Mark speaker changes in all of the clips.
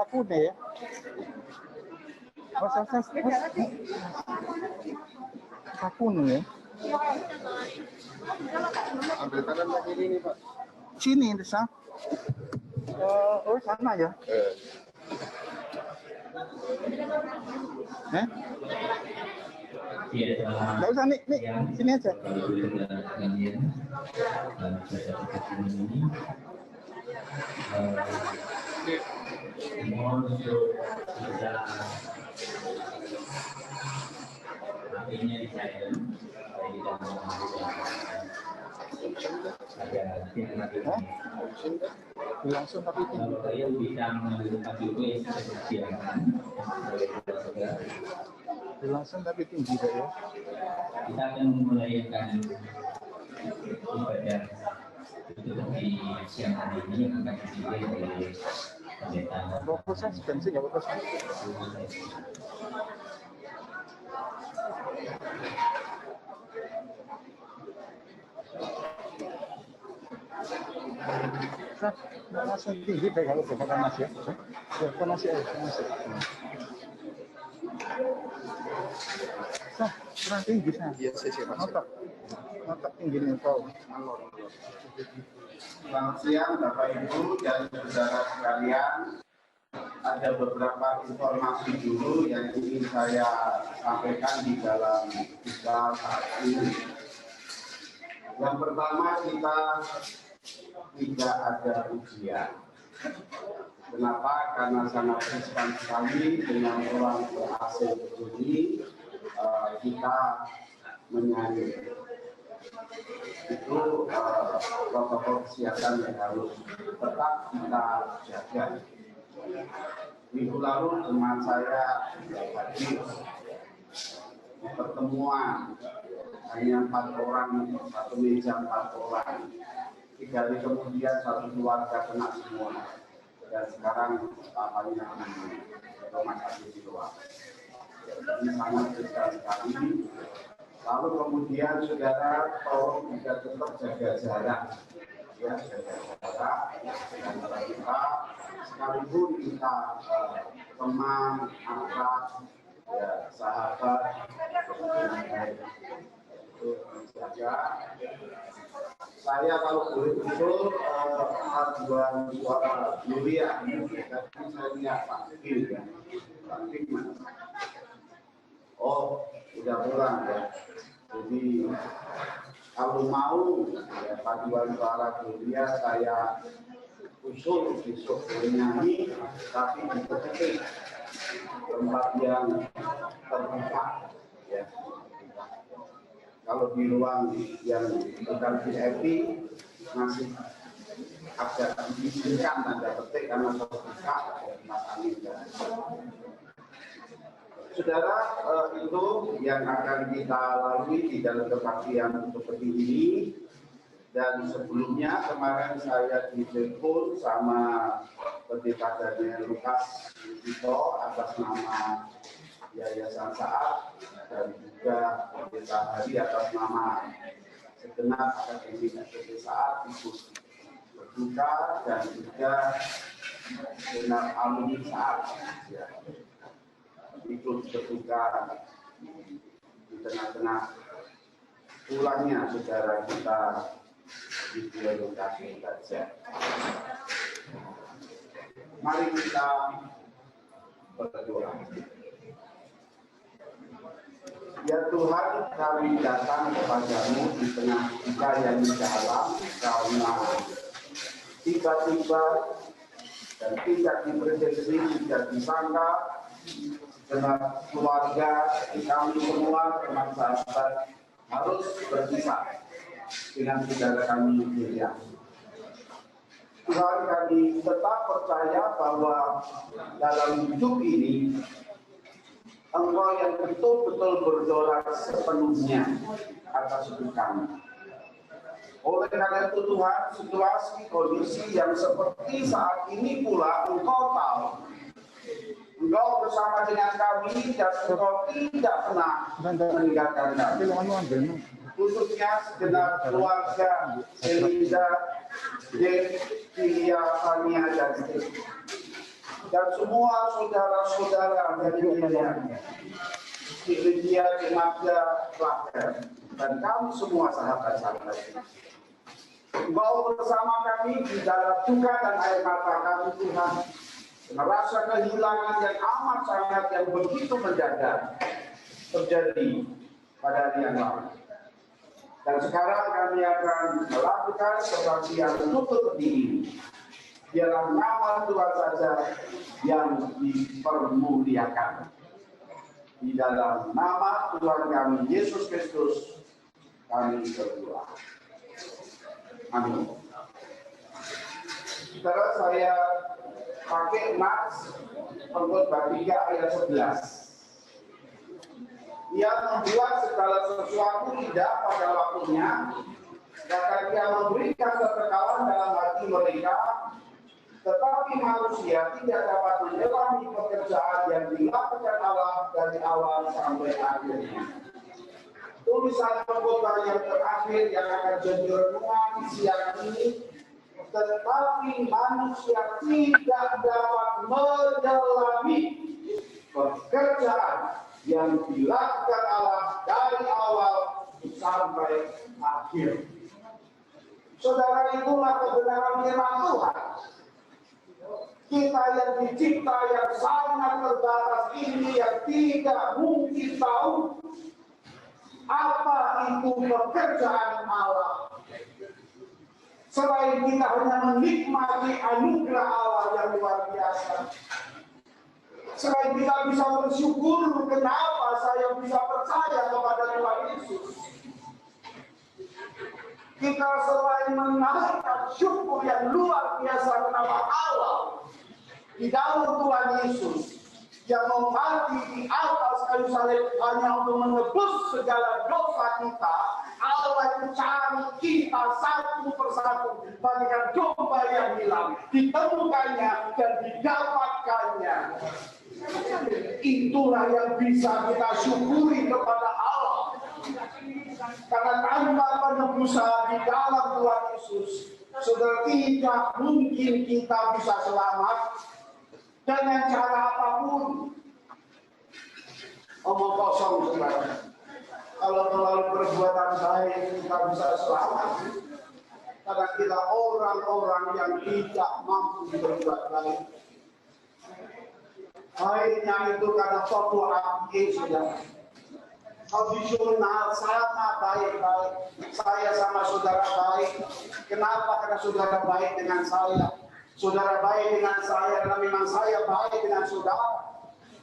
Speaker 1: Sakune ya. Oh, Sakune ya.
Speaker 2: Ambil kanan lagi ini Pak.
Speaker 1: Sini desa. Oh sana ya. Nggak usah nih, sini aja.
Speaker 3: Mohon untuk bisa apinya di silent, supaya kita
Speaker 1: Langsung tapi
Speaker 3: kalau kalian bisa mengambil tempat dulu yang disediakan,
Speaker 1: langsung tapi tinggi deh ya.
Speaker 3: kita akan memulai ibadah untuk di siang hari ini yang akan dipimpin oleh pendeta.
Speaker 1: Fokusnya sebenarnya nggak fokus. Nah, langsung tinggi deh kalau bukan Mas ya. Ya, masih. Nah, kurang tinggi sah.
Speaker 2: Iya, saya Mas.
Speaker 1: Notak tinggi nih kau.
Speaker 4: Selamat siang Bapak Ibu dan saudara sekalian. Ada beberapa informasi dulu yang ingin saya sampaikan di dalam kita saat ini. Yang pertama, kita tidak ada ujian. Kenapa? Karena sangat riskan sekali dengan orang berhasil begini kita menyanyi. Itu protokol kesehatan yang harus tetap kita jaga. Minggu lalu teman saya hadir pertemuan hanya 4 orang, satu meja 4 orang. 3 hari kemudian satu keluarga kena semua. Dan sekarang papanya di rumah sakit di luar. Ini sangat besar sekali. Lalu kemudian saudara tolong juga tetap jaga jarak. Ya, jaga jarak antara kita. Sekalipun kita teman, akrab, ya, sahabat, itu saja. Saya kalau boleh usul aduan suara Yulia, tapi saya lihat Pak Gil ya, Pak Gil mana? Oh, udah pulang ya. Jadi kalau mau ya, paduan suara Yulia saya usul besok bernyanyi, tapi di tempat yang terbuka ya. Kalau di ruang yang bukan VIP masih agak diizinkan tanda petik karena terbuka Mas Amin. Saudara, itu yang akan kita lalui di dalam kebaktian seperti ini. Dan sebelumnya kemarin saya ditelepon sama Pendeta Daniel Lukas Tito atas nama Yayasan Saat dan juga Pendeta Hari atas nama segenap Akademi SPT Saat ikut berduka dan juga segenap alumni Saat ya, ikut berduka di tengah-tengah pulangnya saudara kita di lokasi saja. Mari kita berdoa. Ya Tuhan, kami datang kepadamu di tengah kita yang dalam karena tiba-tiba dan tidak diprediksi, tidak disangka dengan keluarga kami semua teman sahabat harus berpisah dengan saudara kami Yulia. Tuhan, kami tetap percaya bahwa dalam hidup ini Engkau yang betul-betul berdoa sepenuhnya atas hidup kami. Oleh karena itu Tuhan, situasi kondisi yang seperti saat ini pula Engkau tahu. Engkau bersama dengan kami dan Engkau tidak pernah meninggalkan kami. Khususnya segenap keluarga Elinda, Dev, Filia, Fania, dan Steve. dan semua saudara-saudara dari gereja di India, di Magda, Klaten, dan kami semua sahabat-sahabat. Engkau bersama kami di dalam duka dan air mata kami, Tuhan, merasa kehilangan yang amat sangat yang begitu mendadak terjadi pada hari yang lalu. Dan sekarang kami akan melakukan seperti yang tutup ini. Biarlah nama Tuhan saja yang dipermuliakan. Di dalam nama Tuhan kami Yesus Kristus kami berdoa. Amin. Saudara, saya pakai Mats Pengkhotbah 3 ayat 11. Ia membuat segala sesuatu tidak pada waktunya, dan Ia memberikan kekekalan dalam hati mereka, tetapi manusia tidak dapat menjalani pekerjaan yang dilakukan Allah dari awal sampai akhirnya. Tulisan pengkhotbah yang terakhir yang akan jadi renungan siang ini, tetapi manusia tidak dapat menjalani pekerjaan yang dilakukan Allah dari awal sampai akhir. Saudara, itulah kebenaran firman Tuhan. Kita yang dicipta yang sangat terbatas ini yang tidak mungkin tahu apa itu pekerjaan Allah. Selain kita hanya menikmati anugerah Allah yang luar biasa. Selain kita bisa bersyukur kenapa saya bisa percaya kepada Tuhan Yesus. Kita selain menaikkan syukur yang luar biasa kenapa Allah di dalam Tuhan Yesus yang mau mati di atas kayu salib hanya untuk menebus segala dosa kita. Allah itu cari kita satu persatu bagaikan domba yang hilang, ditemukannya dan didapatkannya. Itulah yang bisa kita syukuri kepada Allah. Karena tanpa penebusan di dalam Tuhan Yesus, sudah tidak mungkin kita bisa selamat dengan cara apapun. Omong kosong, saudara. Kalau melalui perbuatan baik kita bisa selamat. Karena kita orang-orang yang tidak mampu berbuat baik. Baiknya itu karena foto aktif, saudara. Audisional sama baik-baik. Saya sama saudara baik. Kenapa? Karena saudara baik dengan saya. Saudara baik dengan saya karena memang saya baik dengan saudara.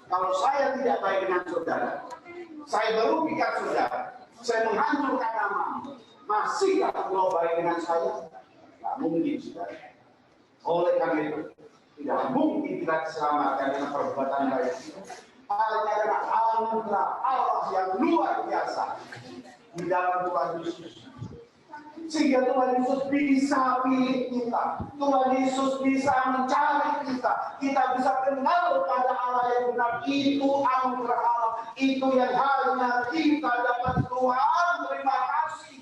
Speaker 4: Kalau saya tidak baik dengan saudara, saya merugikan saudara, saya menghancurkan nama. Masihkah engkau baik dengan saya? Tidak mungkin, saudara. Oleh karena itu, tidak mungkin kita diselamatkan dengan perbuatan baik. Hanya karena anugerah Allah yang luar biasa di dalam Tuhan Yesus. Sehingga Tuhan Yesus bisa pilih kita. Tuhan Yesus bisa mencari kita. Kita bisa kenal pada Allah yang benar. Itu anugerah Allah. Itu yang hanya kita dapat. Tuhan, terima kasih.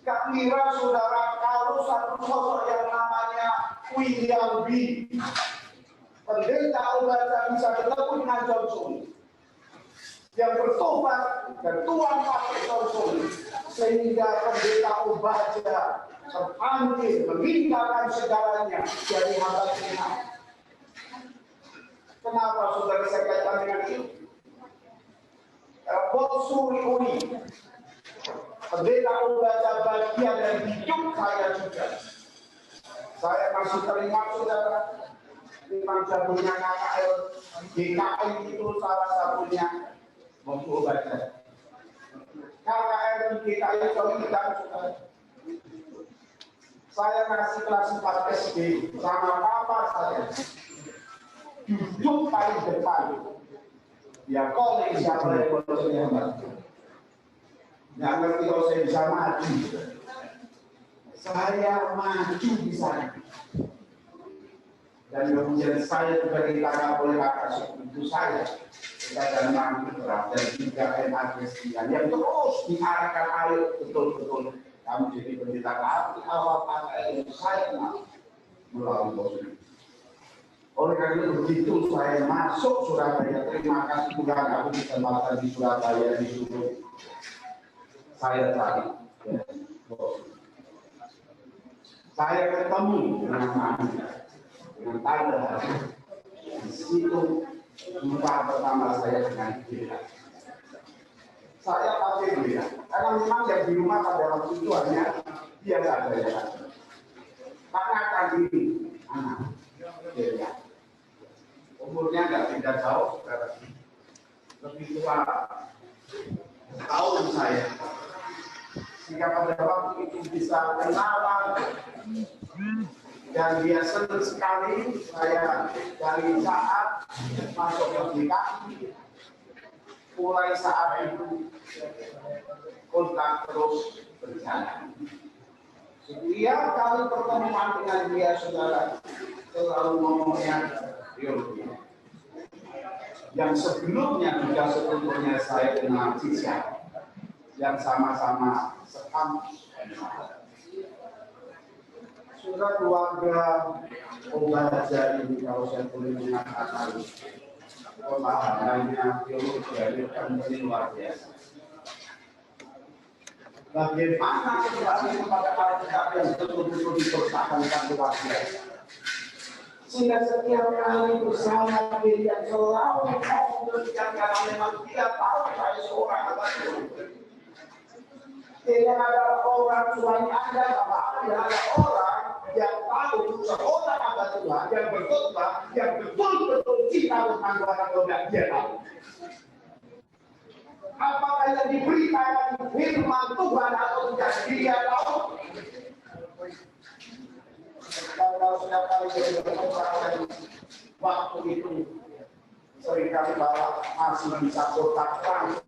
Speaker 4: Gak kira saudara kalau satu sosok yang namanya William B. Pendeta Obaja bisa bertemu dengan Johnson. Yang bertobat dan Tuhan pakai Johnson. Sehingga pendeta Obaja terpanggil meninggalkan segalanya dari hamba Tuhan. Kenapa saudara saya katakan dengan itu? Bosuri Uni, pendeta Obaja bagian dari hidup saya juga. Saya masih teringat saudara, memang jadulnya KKL, GKI itu salah satunya waktu Obaja. KKL di GKI itu tidak saudara. Saya kasih kelas 4 SD sama papa saya. Duduk paling depan. Ya kolej siapa yang boleh mbak. Nggak ngerti kalau saya bisa maju. Saya maju di sana. Dan kemudian saya juga ditangkap oleh kakak sepupu saya. Kita dan Mangkitra dan juga Agestian yang terus diarahkan ayo betul-betul kamu jadi pendeta kami awal KKL saya kenal melalui bos ini. Oleh karena itu begitu saya masuk Surabaya, terima kasih Tuhan aku kesempatan di Surabaya disuruh saya cari. Ya. Saya ketemu dengan Anda, dengan tanda di situ jumpa pertama saya dengan dia. Saya pakai dia, karena memang yang di rumah pada waktu itu hanya dia saja ya. Karena tadi anak, dia. Umurnya nggak beda jauh, lebih tua tahun saya. Sehingga pada waktu itu bisa kenalan dan dia senang sekali saya dari saat masuk ke DKI. Mulai saat itu kontak terus berjalan. Setiap kali pertemuan dengan dia saudara selalu ngomongnya teologi. Yang sebelumnya juga sebetulnya saya kenal Cica, yang sama-sama sekampus. Sudah keluarga Obaja ini kalau saya boleh mengatakan pemahamannya teologi ini luar biasa. Bagaimana kembali kepada Alkitab yang betul-betul dipertahankan luar biasa. Sehingga setiap kali bersama dia selalu mau memberikan karena memang dia tahu saya seorang anak Tuhan. Tidak ada orang tuanya Anda, Bapak Anda adalah orang yang tahu seorang anak Tuhan yang berkhotbah, yang betul-betul cinta tentang Tuhan atau tidak dia tahu. Apakah yang diberitakan firman Tuhan atau tidak dia tahu? Kalau setiap kali kita berbicara waktu itu seringkali bahwa masih bisa kotak terang.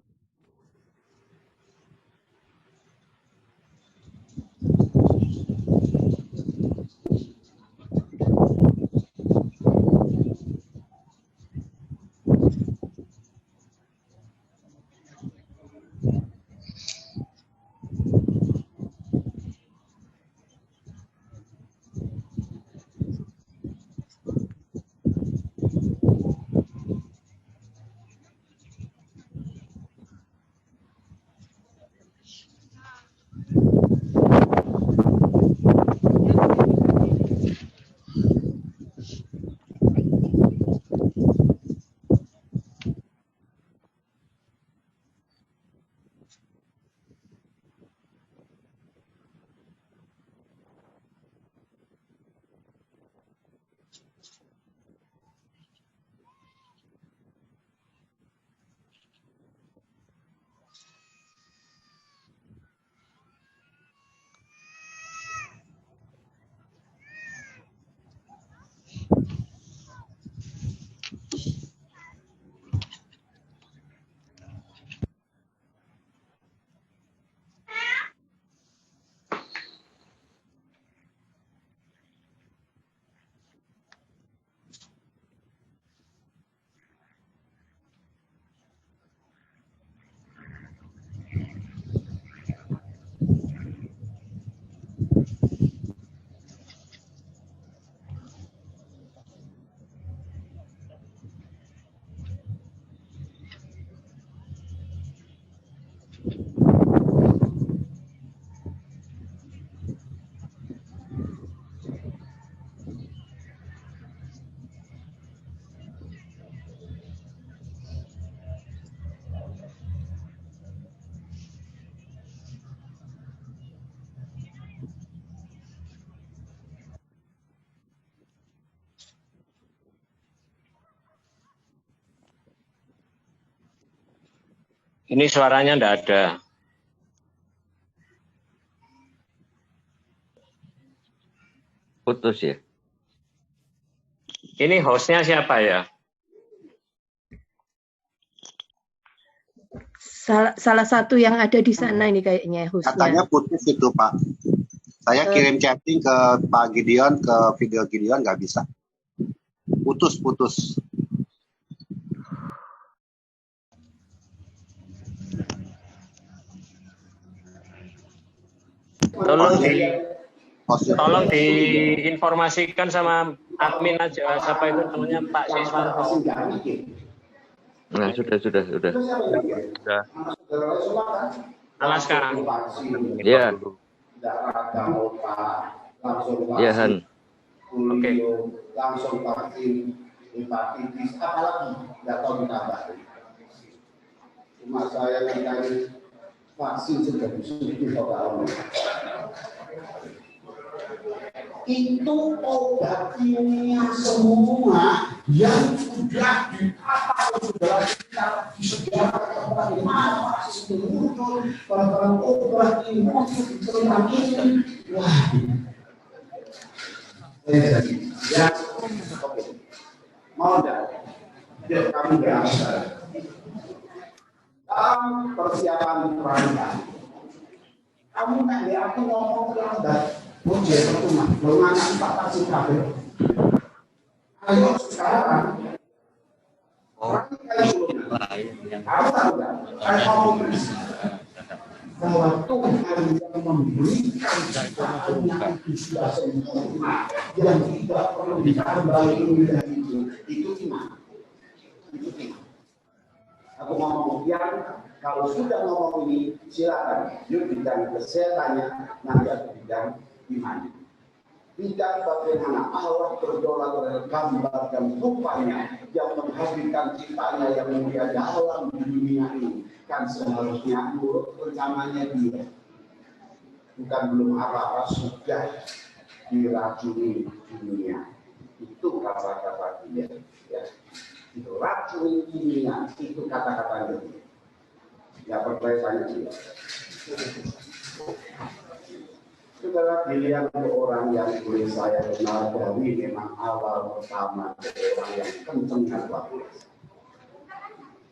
Speaker 5: Ini suaranya enggak ada.
Speaker 6: Putus ya.
Speaker 5: Ini hostnya siapa ya?
Speaker 7: Salah satu yang ada di sana ini kayaknya hostnya.
Speaker 8: Katanya putus itu Pak. Saya kirim chatting ke Pak Gideon, ke video Gideon nggak bisa. Putus.
Speaker 5: Tolong diinformasikan sama admin aja, siapa itu namanya Pak Siswanto.
Speaker 6: Nah, sudah.
Speaker 5: Alas sekarang.
Speaker 6: Ya. Ya, Han.
Speaker 5: Oke.
Speaker 4: Langsung vaksin hepatitis, apalagi nggak tahu ditambah. Cuma saya mencari vaksin sudah disuruh orang. Itu obat kimia semua yang sudah kita disediakan mana vaksin muncul, barang-barang obat ini muncul tentang ini. Wah, ya, mau tidak? Ya, kami berasa. Dalam persiapan pernikahan, kamu kan ya aku ngomong lambat. Mungkin percuma, belum ada 4 vaksin kabel. Ayo sekarang, orang kayu kamu tahu nggak? Saya ngomong bahwa Tuhan yang memberikan ciptaan yang sudah sempurna, yang tidak perlu ditambahin dari itu gimana? Itu gimana? Aku ngomong yang kalau sudah ngomong ini silakan. Yuk bidang kesehatannya, nanti aku bidang iman. Tidak bagaimana Allah berdoa terhadap gambar dan rupanya yang menghadirkan ciptanya yang mulia dalam dunia ini. Kan seharusnya menurut rencananya dia. Bukan belum apa-apa sudah diracuni dunia. Itu kata-kata dia. Ya. Itu racun kimia, itu kata-katanya dia. Ya percaya saya dia. Saudara, pilihan untuk orang yang boleh saya kenal dari memang awal pertama orang yang kenceng dan luar biasa.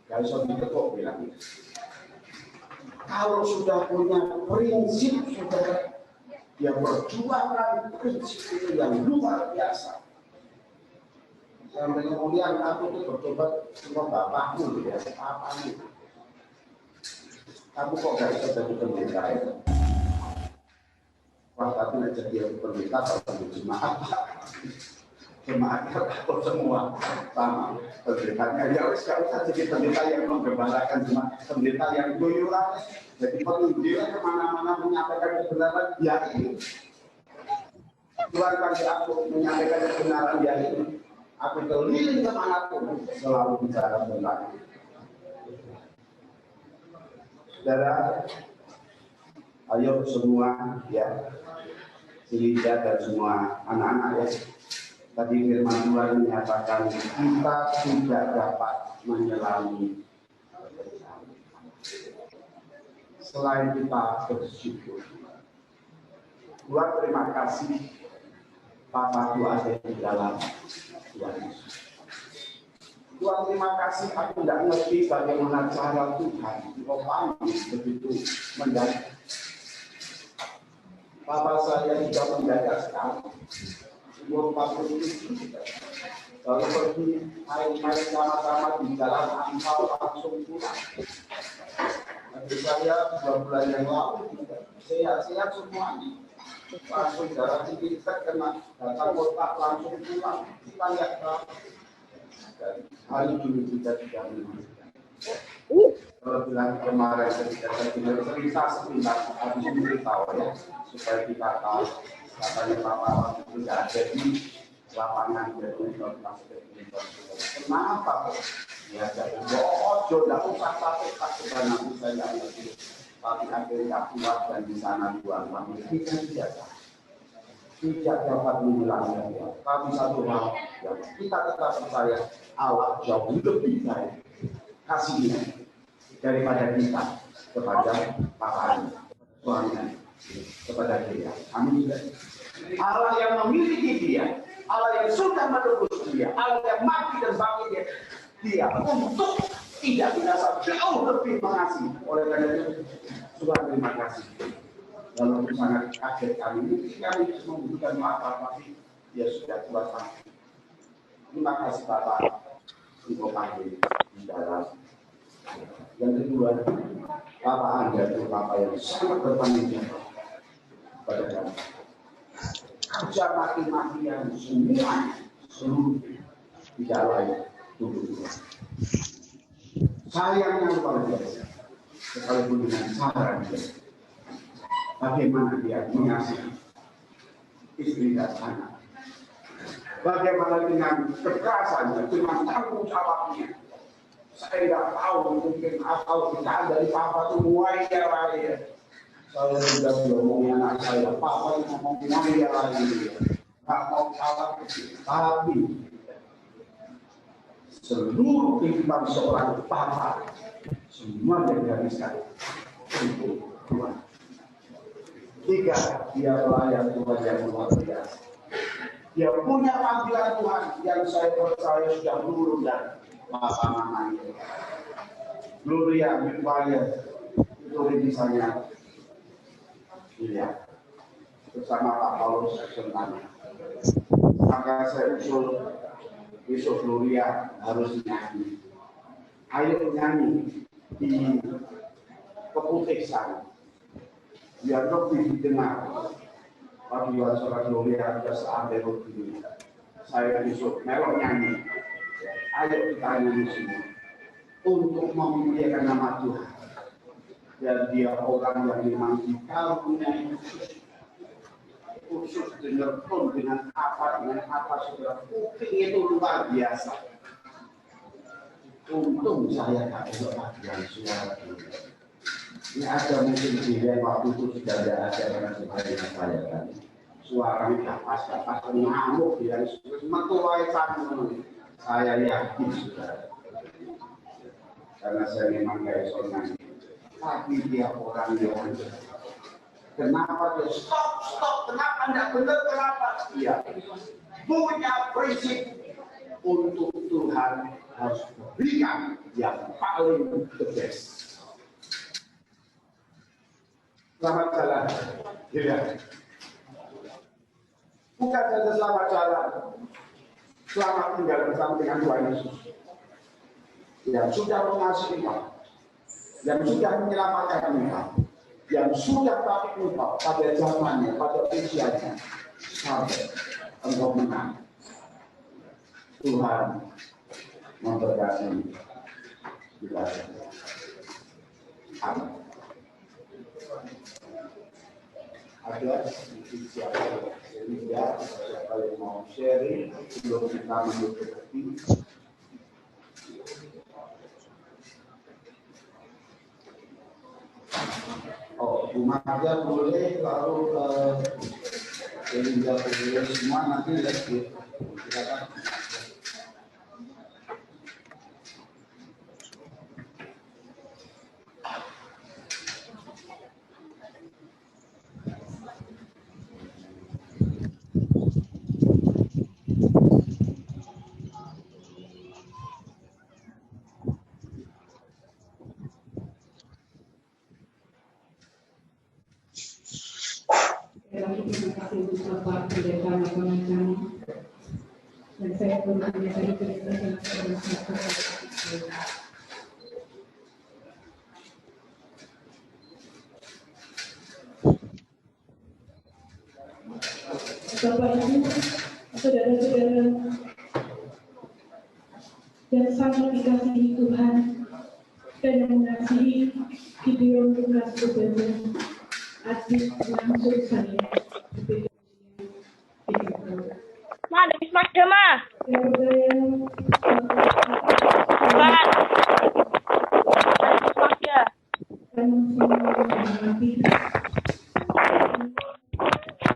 Speaker 4: Gak usah diketok bilang. Kalau sudah punya prinsip, saudara, dia perjuangkan prinsip itu yang luar biasa. Sampai kemudian aku itu bertobat sama bapakmu, ya, bapakmu. Kamu kok gak bisa jadi pendeta ya? Wah, tapi nak jadi pendeta kalau jemaat, jemaat kalau semua sama pendetanya. Ya wis gak usah jadi pendeta yang menggembalakan jemaat, pendeta yang guyuran. Jadi penginjil kemana-mana menyampaikan kebenaran dia ini. Tuhan kasih aku menyampaikan kebenaran dia ini. Aku keliling kemanapun selalu bicara benar. Saudara, ayo semua ya. Silida dan semua anak-anak ya. Tadi firman Tuhan menyatakan kita tidak dapat menyelami selain kita bersyukur. Tuhan terima kasih Papa Tuhan ada di dalam Tuhan Yesus. Tuhan terima kasih aku tidak ngerti bagaimana cara Tuhan Rohani begitu mendadak. Papa saya juga menjaga sekali. Umur 47. Lalu pergi main-main sama-sama di jalan Ampau langsung pulang. Nanti saya 2 bulan yang lalu sehat-sehat semuanya. Langsung darah tinggi terkena datang kotak langsung pulang. Kita lihat hari ini kita tidak menunjukkan. Kalau bilang kemarin ketika saya cerita sebentar habis memberitahu ya supaya kita tahu katanya Bapak itu tidak ada di lapangan kenapa ya jadi bojo tidak usah pakai sebenarnya saya tidak ngerti tapi akhirnya kuat dan di sana dua orang itu biasa tidak dapat menghilangnya tapi satu hal yang kita tetap percaya Allah jauh lebih baik kasihnya daripada kita kepada paparan suaminya kepada dia. Amin. Allah yang memiliki dia, Allah yang sudah menebus dia, Allah yang mati dan bangkit dia untuk tidak binasa jauh lebih mengasihi. Oleh karena itu, Tuhan terima kasih. Lalu sangat kaget kami membutuhkan apa tapi dia sudah kuasa. Terima kasih Bapak untuk panggil di dalam. Yang kedua, Bapak Anda itu Bapak yang sangat bertanggung jawab pada kami. Kerja mati-matian semua seluruh tidak lain tubuh. Sayangnya luar biasa, sekalipun dengan cara dia, bagaimana dia mengasihi istri dan anak, bagaimana dengan kekerasannya, dengan tanggung jawabnya. Saya tidak tahu, mungkin asal tidak dari papa itu muaya raya. Saya sudah ngomongin anak saya, papa itu ngomong muaya raya. Tak mau salah kecil, tapi seluruh kehidupan seorang papa semua dihabiskan untuk Tuhan. Tiga, dia melayani Tuhan yang luar biasa. Dia punya panggilan Tuhan yang saya percaya sudah lurus dan pasangan itu. Gloria Mikwaya itu rintisannya dilihat bersama Pak Paulus Sentana. Maka saya usul besok Gloria harus nyanyi. Ayo nyanyi di keputusan biar lebih didengar. Panggilan seorang Gloria sudah seambil begini. Saya besok melok nyanyi. Ayo kita nyanyi semua untuk memuliakan nama Tuhan. Dan dia orang yang memang dikaruniai khusus dengan pun dengan apa saudara, kuping itu luar biasa. Untung saya tak bisa bagian suara itu. Ini ada mungkin dia waktu itu sudah ada karena sebagai saya kan. Suaranya pas ngamuk dia metuai sangat. Saya yakin sudah, karena saya memang gak bisa nyanyi. Tapi dia orang yang kenapa dia stop, kenapa tidak benar, kenapa? Dia punya prinsip untuk Tuhan harus berikan yang paling the best. Selamat jalan, ya. Bukan saja selamat jalan. Selamat tinggal bersama dengan Tuhan Yesus yang sudah mengasihi engkau, yang sudah menyelamatkan engkau, yang sudah pakai engkau pada zamannya, pada usianya, sampai engkau menang. Tuhan memberkati kita. Amin. Ada siapa yang mau sharing sebelum kita menutup ini. Oh, Bu Maria boleh, lalu Elinda boleh, semua nanti lihat. Silakan.
Speaker 9: Terima kasih untuk Bapak Pendeta Lapangan kami. Dan saya berterima kasih kepada yang telah Bapak Ibu, saudara-saudara yang sangat dikasihi Tuhan dan yang mengasihi Gideon Lukas Gubernur adik langsung saya.
Speaker 10: Ma, ada Mas Dema. Bukan.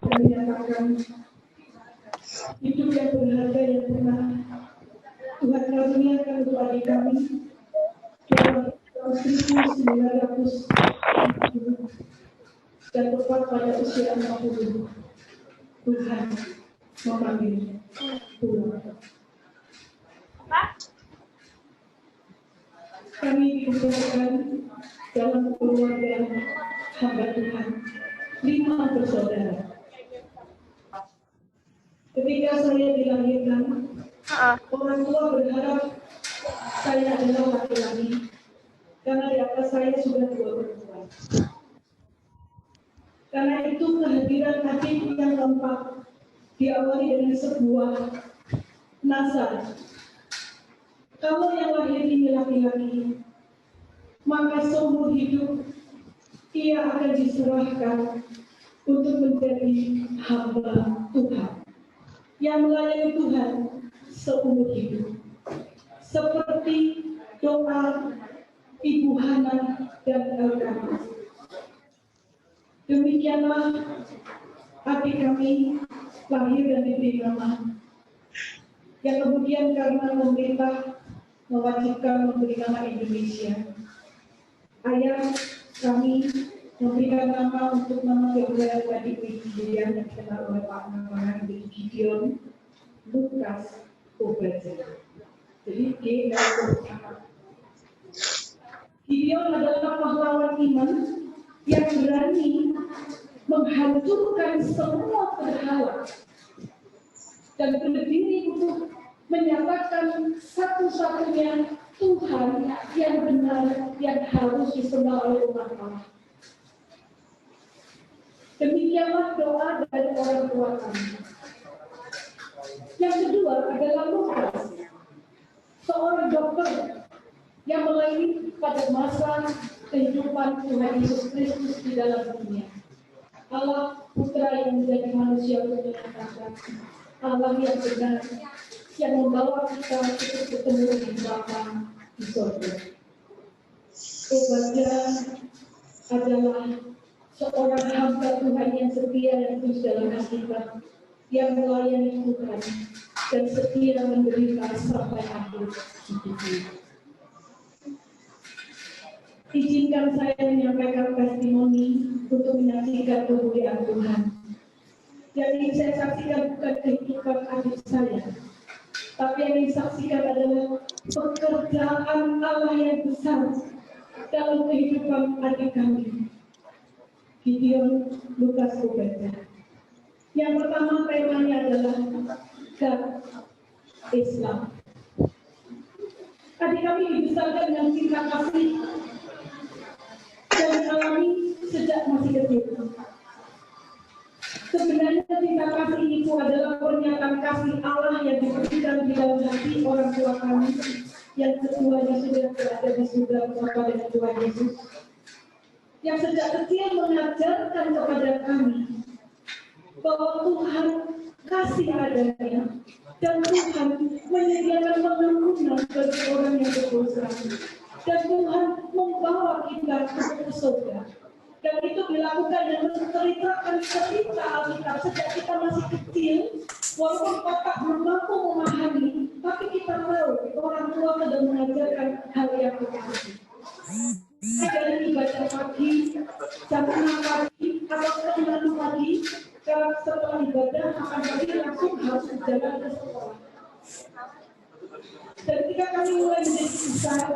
Speaker 9: Menyatakan hidup yang berharga yang pernah Tuhan karuniakan untuk adik kami dalam tahun 1960 dan tepat pada usia 60. Tuhan memanggil pulang. Kami dikumpulkan dalam keluarga hamba Tuhan 5 bersaudara. Ketika saya dilahirkan, orang tua berharap saya adalah laki-laki, karena di atas saya sudah 2 perempuan. Karena itu kehadiran adik yang keempat diawali dengan sebuah Nasar. Kalau yang lahir ini laki-laki, maka seumur hidup ia akan diserahkan untuk menjadi hamba Tuhan yang melayani Tuhan seumur hidup. Seperti doa Ibu Hana dan Elkanah. Demikianlah adik kami lahir dan diberi nama, yang kemudian karena pemerintah mewajibkan memberi nama Indonesia, ayah kami memberikan nama untuk nama kedua adik Gideon yang dikenal oleh Pak Namangan Gideon Lukas Obadja. Jadi Gideon adalah pahlawan iman yang berani menghancurkan semua berhala dan berdiri untuk menyatakan satu-satunya Tuhan yang benar yang harus disembah oleh umat Allah. Demikianlah doa dari orang tua kami. Yang kedua adalah Lukas, seorang dokter yang melayani pada masa kehidupan Tuhan Yesus Kristus di dalam dunia. Allah Putra yang menjadi manusia untuk menyatakan Allah yang benar, yang membawa kita untuk bertemu dengan Bapa di surga. Obadja adalah seorang hamba Tuhan yang setia dan tulus dalam kasih-Nya, yang melayani Tuhan dan setia menderita sampai akhir hidupnya. Izinkan saya menyampaikan testimoni untuk menyaksikan kemuliaan Tuhan. Yang ingin saya saksikan bukan kehidupan adik saya, tapi yang ingin saksikan adalah pekerjaan Allah yang besar dalam kehidupan adik kami, Gideon Lukas Obadja. Yang pertama temanya adalah God Islam. Adik kami dibesarkan dengan cinta kasih dan alami sejak masih kecil. Sebenarnya cinta kasih itu adalah pernyataan kasih Allah yang diberikan di dalam hati orang tua kami yang keduanya sudah berada di surga bersama dengan Tuhan Yesus, yang sejak kecil mengajarkan kepada kami bahwa Tuhan kasih adanya dan Tuhan menyediakan pengampunan bagi orang yang berdosa. Dan Tuhan membawa kita ke surga. Dan itu dilakukan dan menceritakan cerita Alkitab sejak kita masih kecil. Walaupun otak belum mampu memahami, tapi kita tahu orang tua sudah mengajarkan hal yang begitu. Dari ibadah pagi, jam 6 pagi, atau jam 6 pagi, setelah ibadah akan pagi langsung harus berjalan ke sekolah. Dan ketika kami mulai menjadi besar,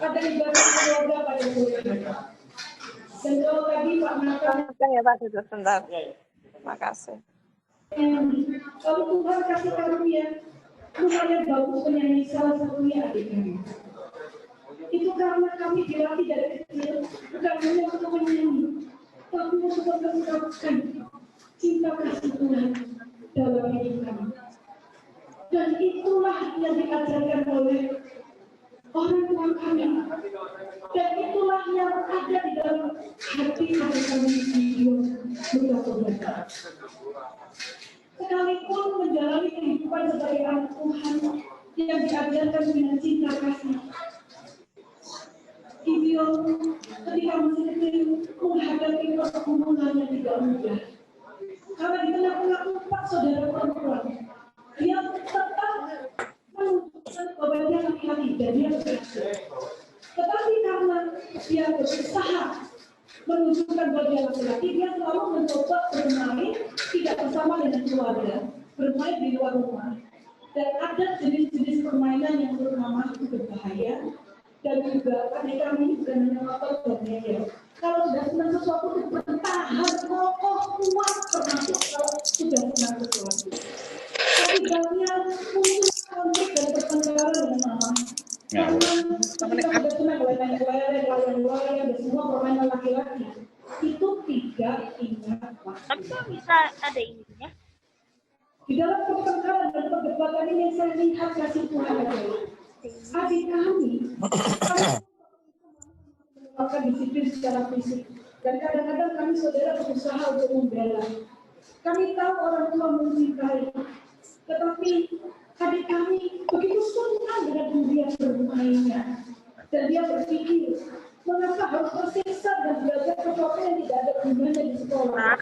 Speaker 9: ada ibadah keluarga pada keluarga. Dan kalau tadi Pak Nathan,
Speaker 10: ya Pak, duduk sebentar. Terima kasih.
Speaker 9: Kalau Tuhan kasih karunia, lumayan bagus penyanyi salah satunya adik kami. Itu karena kami dilatih dari kecil, bukan hanya untuk menyanyi, tapi untuk mengungkapkan cinta kasih Tuhan dalam hidup kami. Dan itulah yang diajarkan oleh orang tua kami. Dan itulah yang ada di dalam hati kami Gideon Lukas Obadja. Sekalipun menjalani kehidupan sebagai anak Tuhan yang diajarkan dengan cinta kasih, Gideon ketika masih kecil menghadapi pergumulan yang tidak mudah. Karena di tengah-tengah 4 saudara perempuan, dia tetap menunjukkan bahwa dia laki-laki dan dia berhasil. Tetapi karena dia berusaha menunjukkan bahwa dia laki-laki, dia selalu mencoba bermain tidak bersama dengan keluarga, bermain di luar rumah. Dan ada jenis-jenis permainan yang menurut mama itu berbahaya. Dan juga adik kami bukan hanya ngotot dan ngeyel. Kalau sudah senang sesuatu itu bertahan, kokoh, kuat, termasuk kalau sudah senang sesuatu. Tapi banyak muncul konflik dan pertengkaran dengan mama. Karena ketika sudah senang layang-layang dan semua permainan laki-laki, itu tidak ingat waktu.
Speaker 10: Tapi kok bisa ada ininya?
Speaker 9: Di dalam pertengkaran dan perdebatan ini saya lihat kasih Tuhan ada. Adik kami melakukan disiplin secara fisik. Dan kadang-kadang kami saudara berusaha untuk membela. Kami tahu orang tua mencintai, tetapi adik kami begitu senang dengan dunia bermainnya. Dan dia berpikir, mengapa harus tersiksa dan belajar sesuatu yang tidak ada gunanya di sekolah?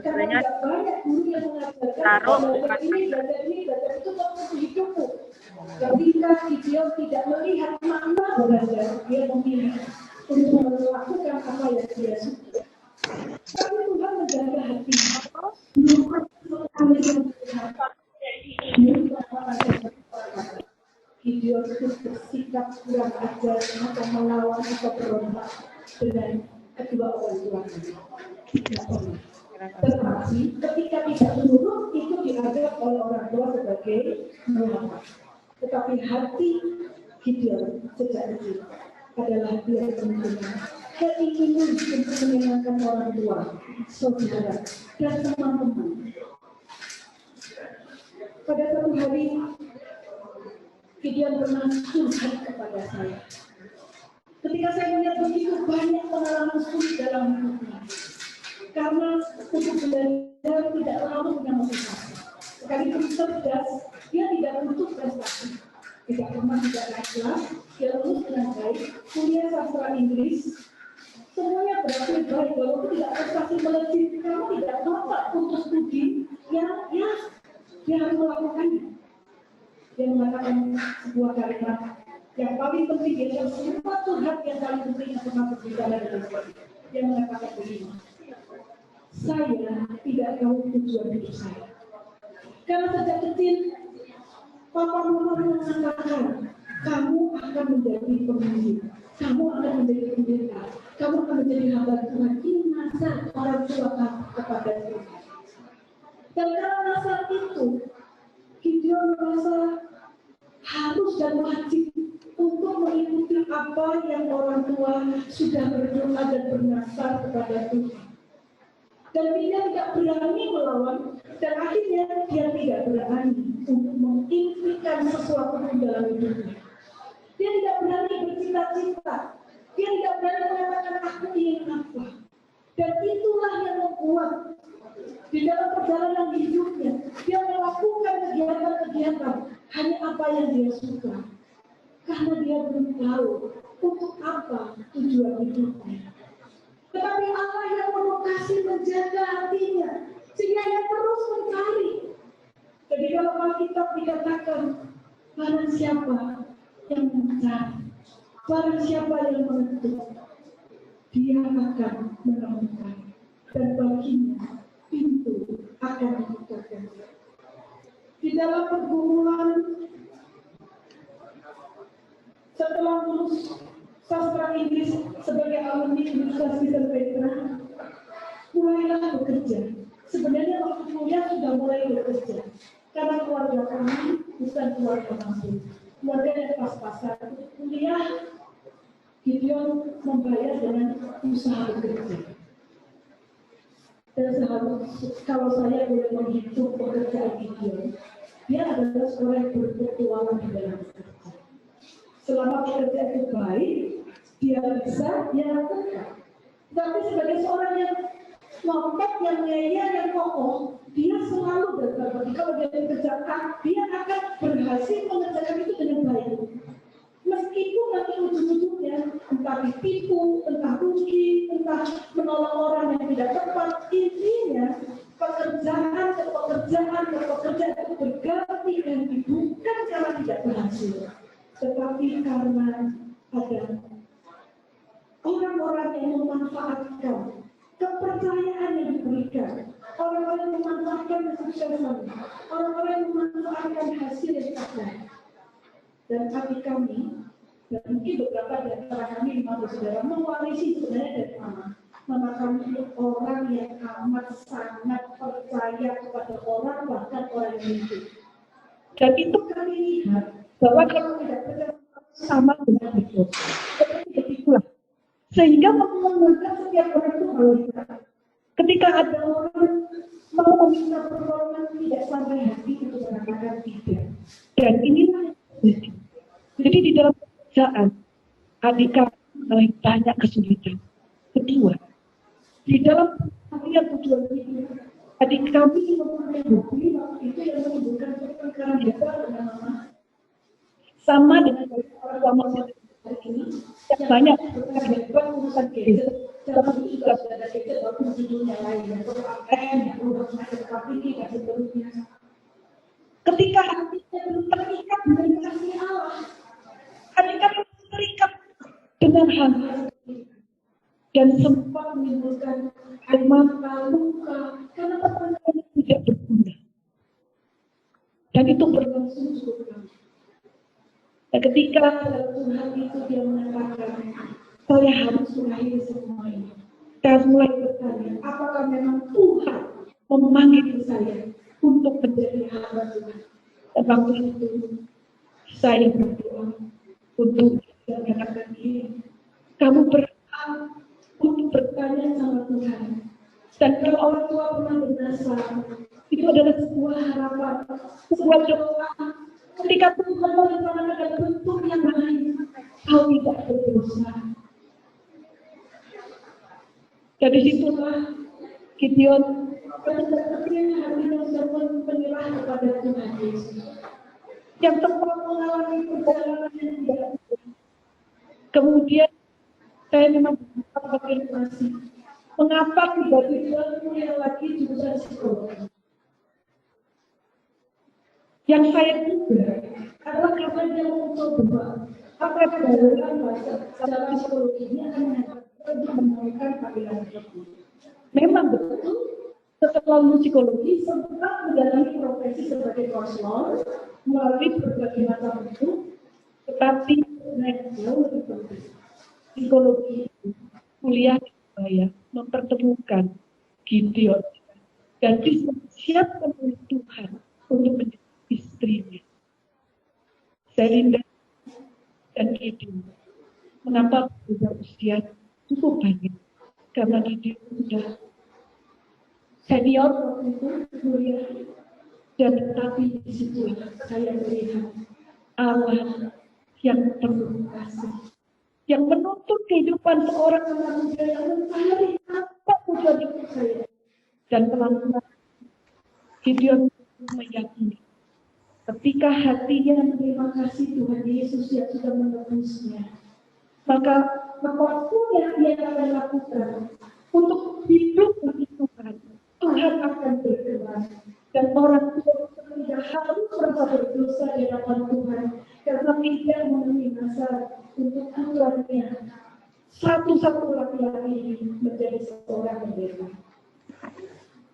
Speaker 9: Karena tidak banyak guru yang mengajarkan belajar ini, belajar itu untuk hidupmu. Ketika Gideon tidak melihat makna belajar, dia memilih untuk melakukan apa yang dia suka. Tapi Tuhan menjaga hati. Gideon itu bersikap kurang ajar atau melawan atau berontak dengan kedua orang tuanya. Tetapi ketika tidak menurut itu dianggap oleh orang tua sebagai melawan. Tetapi hati Gideon sejak kecil adalah dia keinginan untuk menyenangkan orang tua, saudara, dan teman-teman. Pada satu hari Gideon pernah curhat kepada saya. Ketika saya melihat begitu banyak pengalaman sulit dalam hidupnya, karena untuk belajar tidak terlalu punya motivasi. Sekalipun cerdas, dia tidak butuh prestasi. Tidak pernah tidak naik kelas, dia lulus dengan baik, kuliah sastra Inggris, semuanya berakhir baik, walaupun tidak prestasi melejit, karena tidak dapat untuk studi, dia harus melakukannya. Dia mengatakan sebuah kalimat yang paling penting, dia semua curhat yang paling penting yang pernah berbicara dengan saya. Dia mengatakan begini, saya tidak tahu tujuan hidup saya. Karena sejak kecil, Papa Mama mengatakan, kamu akan menjadi pemimpin, kamu akan menjadi pendeta, kamu akan menjadi hamba Tuhan. Ini nasihat orang tua kepada Tuhan. Dan karena saat itu, Gideon merasa harus dan wajib untuk mengikuti apa yang orang tua sudah berdoa dan bernasar kepada Tuhan. Dan dia tidak berani melawan, dan akhirnya dia tidak berani untuk mengimpikan sesuatu dalam hidupnya. Dia tidak berani bercita-cita, dia tidak berani mengatakan aku ingin apa. Dan itulah yang membuat di dalam perjalanan hidupnya, dia melakukan kegiatan-kegiatan hanya apa yang dia suka. Karena dia belum tahu untuk apa tujuan hidupnya. Tetapi Allah yang penuh kasih menjaga hatinya, sehingga dia terus mencari. Jadi dalam Alkitab dikatakan, barang siapa yang mencari, barang siapa yang mengetuk, dia akan menemukan, dan baginya pintu akan dibukakan. Di dalam pergumulan setelah lulus sastra Inggris sebagai alumni Universitas Kristen Petra, mulailah bekerja. Sebenarnya waktu kuliah sudah mulai bekerja, karena keluarga kami bukan keluarga mampu, keluarga yang pas-pasan. Kuliah Gideon membayar dengan usaha bekerja. Dan kalau saya boleh menghitung pekerjaan Gideon, dia adalah seorang yang berpetualang di dalam bekerja. Selama pekerjaan itu baik, dia bisa, dia lakukan. Tapi sebagai seorang yang lompat, yang ngeyel, yang kokoh, dia selalu berbagi. Kalau dia bekerjakan, dia akan berhasil mengerjakan itu dengan baik. Meskipun nanti ujung-ujungnya entah ditipu, entah rugi, entah menolong orang yang tidak tepat, intinya pekerjaan ke pekerjaan itu berganti ganti, bukan karena tidak berhasil, tetapi karena ada orang-orang yang memanfaatkan kepercayaan yang diberikan, orang-orang yang memanfaatkan kesuksesan, orang-orang yang memanfaatkan hasil yang ada. Dan hati kami, dan mungkin beberapa dari antara kami lima saudara mewarisi sebenarnya dari mana? Mama kami itu orang yang amat sangat percaya kepada orang, bahkan orang yang hidup. Dan itu kami lihat bahwa kalau tidak percaya sama dengan itu, seperti itulah. Sehingga membuat setiap orang itu kalau ketika ada orang mau meminta pertolongan tidak sampai hati untuk mengatakan tidak. Dan inilah yang terjadi. Jadi di dalam pekerjaan, adik kami mulai banyak kesulitan. Kedua, di dalam harian tujuan ini, adik kami mempunyai hobi waktu itu yang menimbulkan pertengkaran hebat dengan mama. Sama dengan orang tua mama hari ini, yang banyak pertengkaran hebat urusan gadget. Tapi juga ada gadget walaupun judulnya lain, yang perlu ATM, yang perlu ini, dan seterusnya. Ketika hatinya belum terikat dengan kasih Allah, adik kami terikat dengan hal dan sempat menimbulkan air mata, luka, karena pertengkaran tidak berguna. Dan itu berlangsung cukup lama. Dan ketika Tuhan itu dia mengatakan, saya harus mengakhiri semua ini. Saya mulai bertanya, apakah memang Tuhan memanggil saya untuk menjadi hamba Tuhan? Dan waktu itu saya berdoa untuk mengatakan ini, kamu berhak untuk bertanya sama Tuhan. Dan kalau orang tua pernah bernasar, itu adalah sebuah harapan, sebuah doa. Ketika Tuhan merencanakan bentuk yang lain, kau tidak berdosa. Dari situlah Gideon benar-benar hatinya sudah menyerah kepada Tuhan Yesus. Yang sempat mengalami perjalanan yang tidak mudah. Kemudian saya memang berkonfirmasi, mengapa tiba-tiba kuliah lagi jurusan psikologi? Yang saya duga adalah karena dia mencoba apa dalam bahasa dalam psikologi ini akan untuk menemukan panggilan tersebut. Memang betul, setelah lulus psikologi sempat menjalani profesi sebagai konselor melalui berbagai macam bentuk, tetapi jauh lebih penting. Psikologi kuliah di Surabaya mempertemukan Gideon dan disiapkan oleh Tuhan untuk menjadi istrinya. Serinda dan Gideon. Mengapa berbeda usia cukup banyak? Karena Gideon sudah senior waktu itu kuliah, dan tetapi di situ saya melihat Allah yang penuh kasih, yang menuntut kehidupan seorang anak muda yang mencari apa tujuan hidup saya. Dan pelan-pelan Gideon meyakini ketika hatinya menerima kasih Tuhan Yesus yang sudah menebusnya, maka apapun yang dia akan lakukan untuk hidup bagi Tuhan, Tuhan akan berkenan. Dan orang tua tidak harus merasa berdosa di hadapan Tuhan karena tidak memenuhi masa untuk putranya satu-satu laki-laki ini menjadi seorang pendeta.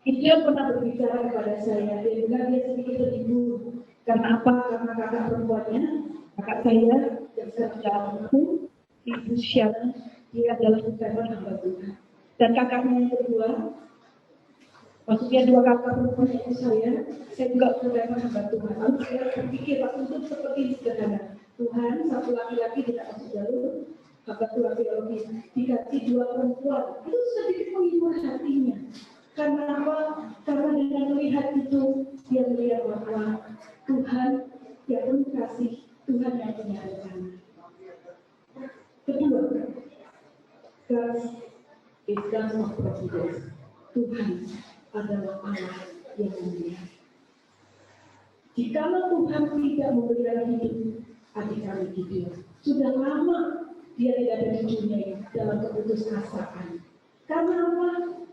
Speaker 9: Dia pernah berbicara kepada saya, dia bilang dia sedikit terhibur. Karena apa? Karena kakak perempuannya, kakak saya yang sedang aku, Ibu Syana, dia adalah bukan hamba Tuhan. Dan kakaknya yang kedua, maksudnya dua kakak perempuan itu saya juga bukan hamba Tuhan. Lalu saya berpikir waktu itu seperti sederhana. Tuhan, satu laki-laki tidak masuk jalur, hamba Tuhan biologis, dikasih dua perempuan. Itu sedikit menghibur hatinya. Karena apa? Karena dengan melihat itu, dia melihat bahwa Tuhan yang penuh kasih, Tuhan yang punya rencana. Kedua, God is God of providence. Tuhan adalah Allah yang mulia. Jikalau Tuhan tidak memberikan hidup adik kami Gideon, sudah lama dia tidak ada di dunia ini dalam keputusasaan. Karena apa?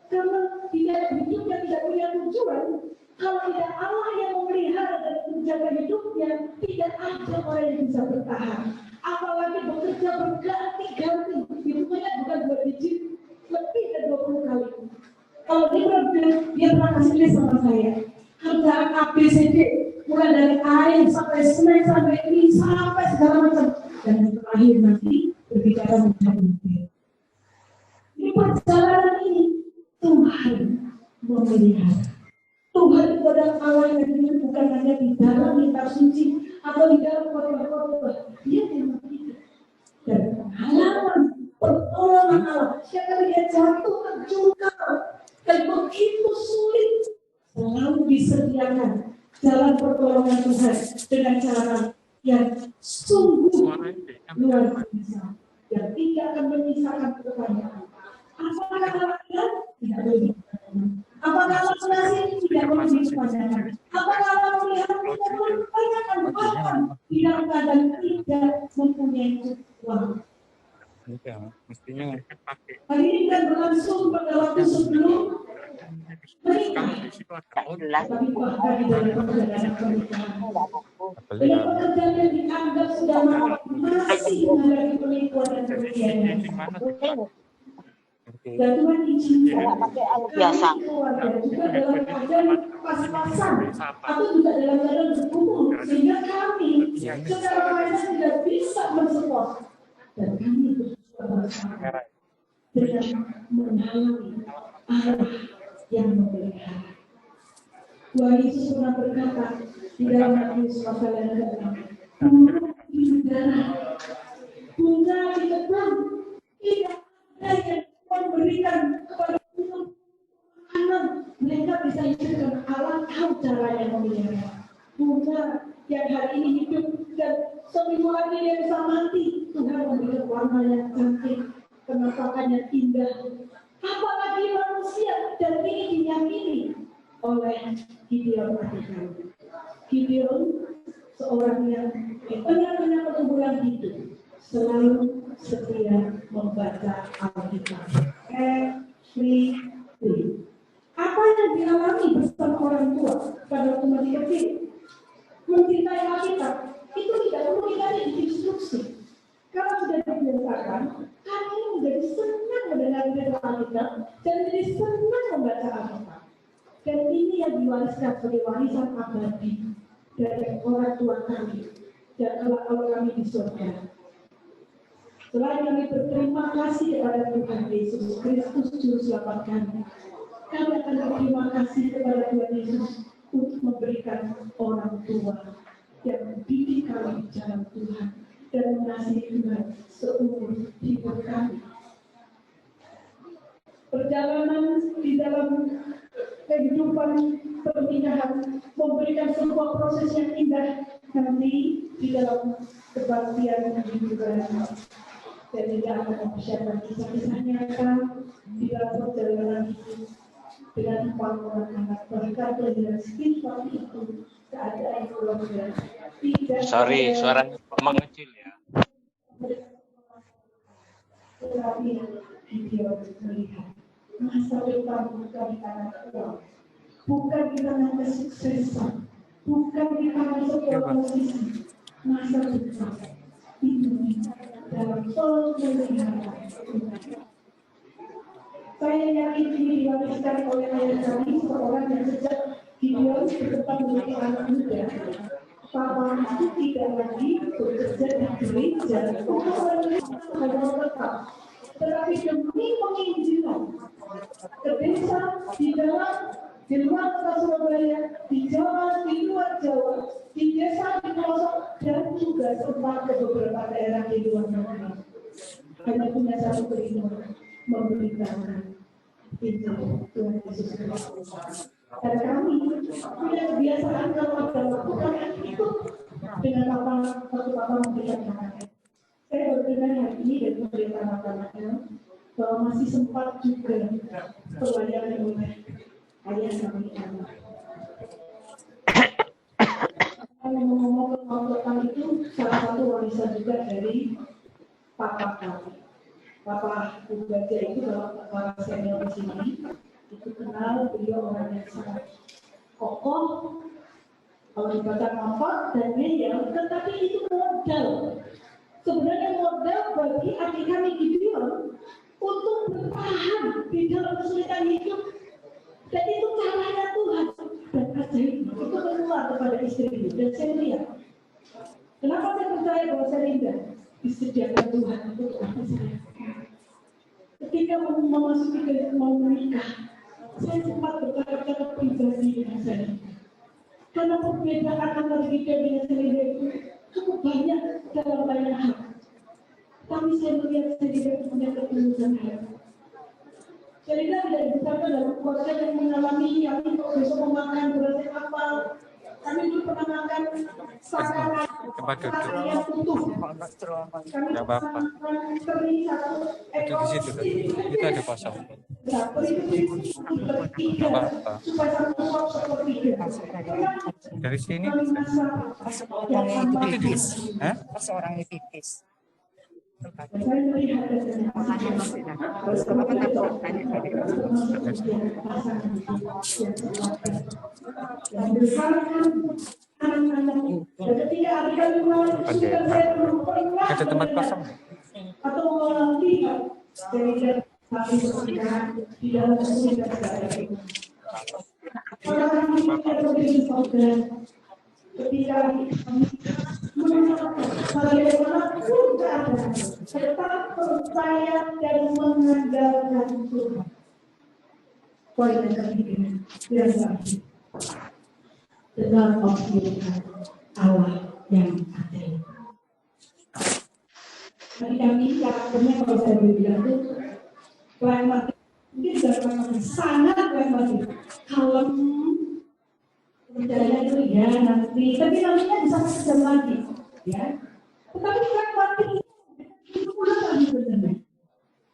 Speaker 9: Karena hidupnya tidak punya tujuan. Kalau tidak Allah yang memelihara dan menjaga hidupnya, tidak ada orang yang bisa bertahan. Apalagi bekerja berganti-ganti, hitungannya bukan 2 digit, lebih dari 20 kali. Kalau dia pernah kasih list sama saya, kerjaan ABCD, mulai dari air sampai semen sampai ini sampai segala macam, dan yang terakhir nanti berbicara mengenai mobil. Ini perjalanan ini Tuhan memelihara. Tuhan itu adalah Allah yang hidup bukan hanya di dalam kitab suci atau di dalam khotbah-khotbah. Dia memang hidup. Dan pengalaman pertolongan Allah. Setiap kali dia jatuh terjungkal dan begitu sulit, selalu untuk disediakan jalan pertolongan Tuhan dengan cara yang sungguh luar biasa yang tidak akan menyisakan pertanyaan. Apakah kalian tidak boleh? Apakah Allah tidak boleh dipertanyakan? Apakah Allah melihat tidak boleh dipertanyakan bahkan tidak dan tidak mempunyai uang?
Speaker 1: Mestinya
Speaker 9: Hari ini kan berlangsung pada waktu sebelum menikah. Tapi bahkan di dalam perjalanan pernikahan, dalam pekerjaan yang dianggap sudah masih menghadapi penipuan dan kerugian. Dan Tuhan izinkan biasa juga dalam keadaan pas-pasan atau juga dalam keadaan berkumpul sehingga kami secara langsung tidak bisa mensupport dan kami bersama dengan menghalangi Allah yang memelihara. Tuhan Yesus pernah berkata di dalam Matius pasal yang ke-6, burung di udara, bunga di kebun, tidak ada yang memberikan kepada burung makanan. Mereka bisa hidupkan, Allah tahu caranya memelihara. Bunga yang hari ini hidup dan seminggu lagi dia bisa mati, Tuhan memberikan warna yang cantik, penampakan yang indah. Apalagi manusia, dan ini diyakini oleh Gideon Adikau. Gideon seorang yang di tengah-tengah pergumulan hidup selalu setia membaca Alkitab. Every day. Apa yang dialami bersama orang tua pada waktu masih kecil? Mencintai Alkitab itu tidak perlu kita diinstruksi. Kalau sudah dibiasakan, kami menjadi senang mendengar firman Alkitab dan menjadi senang membaca Alkitab. Dan ini yang diwariskan sebagai warisan abadi dari orang tua kami dan kalau kami di surga. Selain kami berterima kasih kepada Tuhan Yesus Kristus Juru Selamat kami akan berterima kasih kepada Tuhan Yesus untuk memberikan orang tua yang mendidik kami di jalan Tuhan dan mengasihi Tuhan seumur hidup kami. Perjalanan di dalam kehidupan pernikahan memberikan sebuah proses yang indah nanti di dalam kebaktian kehidupan. Dan tidak akan mempersiapkan kisah-kisah nyata di dalam perjalanan hidup dengan 4 orang anak bahkan pelajaran spiritual itu keadaan keluarga.
Speaker 5: Sorry, suara mengecil ya.
Speaker 9: Tetapi video melihat masa depan bukan di tangan uang, bukan di tangan kesuksesan, bukan di tangan sebuah posisi. Masa depan itu dalam pemeliharaan Tuhan. Saya yakin ini diwariskan oleh ayah kami, seorang yang sejak Gideon bertempat menjadi anak muda. Papa itu tidak lagi bekerja di gereja, hanya tetap, tetapi demi penginjilan ke desa, di luar kota Surabaya, di Jawa, di luar Jawa, di desa, di pelosok, dan juga sempat ke beberapa daerah di luar negeri. Hanya punya satu keinginan, memberitakan Injil Tuhan Yesus Kristus. Dan kami punya kebiasaan kalau ada waktu kami ikut dengan waktu Papa memberikan makanan. Saya berdengar hari ini dan memberikan makanannya bahwa masih sempat juga pelayanan oleh ayah kami anak. Ngomong tentang itu salah satu warisan juga dari Papa kami. Papa Bubaja itu dalam para senior di sini itu kenal beliau orang yang sangat kokoh, kalau dibaca kompak dan ngeyel, tetapi itu modal. Sebenarnya modal bagi adik kami Gideon untuk bertahan di dalam kesulitan hidup. Dan itu caranya Tuhan dan ajaib itu keluar kepada istrinya dan saya lihat. Kenapa saya percaya bahwa saya indah? Disediakan Tuhan untuk apa saya. Ketika memasuki ke mau menikah, saya sempat bercakap-cakap pribadi dengan saya. Karena perbedaan antara kita dengan saya itu cukup banyak dalam banyak hal. Tapi saya melihat saya tidak punya ketulusan hati. Sehingga tidak dibesarkan dalam keluarga yang mengalami kami kok besok memakan beras apa. Kami dulu pernah makan sakaran yang utuh. Kami pernah makan teri satu ekor.
Speaker 11: Itu ada kosong.
Speaker 9: Dapur itu tiga supaya satu suap sepertiga.
Speaker 11: Dari sini
Speaker 9: itu
Speaker 11: di
Speaker 10: Seorang pipis.
Speaker 9: saya melihat ketika ada
Speaker 11: tempat kosong
Speaker 9: atau melihat dari di dalam ketika bagaimanapun keadaan tetap percaya dan mengandalkan Tuhan. Poin yang ketiga yang terakhir, tetap memiliki Allah yang adil. Bagi kami karakternya kalau saya bilang itu pragmatis, mungkin sudah pragmatis, sangat pragmatis, kalem. Percaya itu ya nanti, tapi nantinya bisa sejam lagi, ya. Tetapi pragmatis itu pula lagi sebenarnya.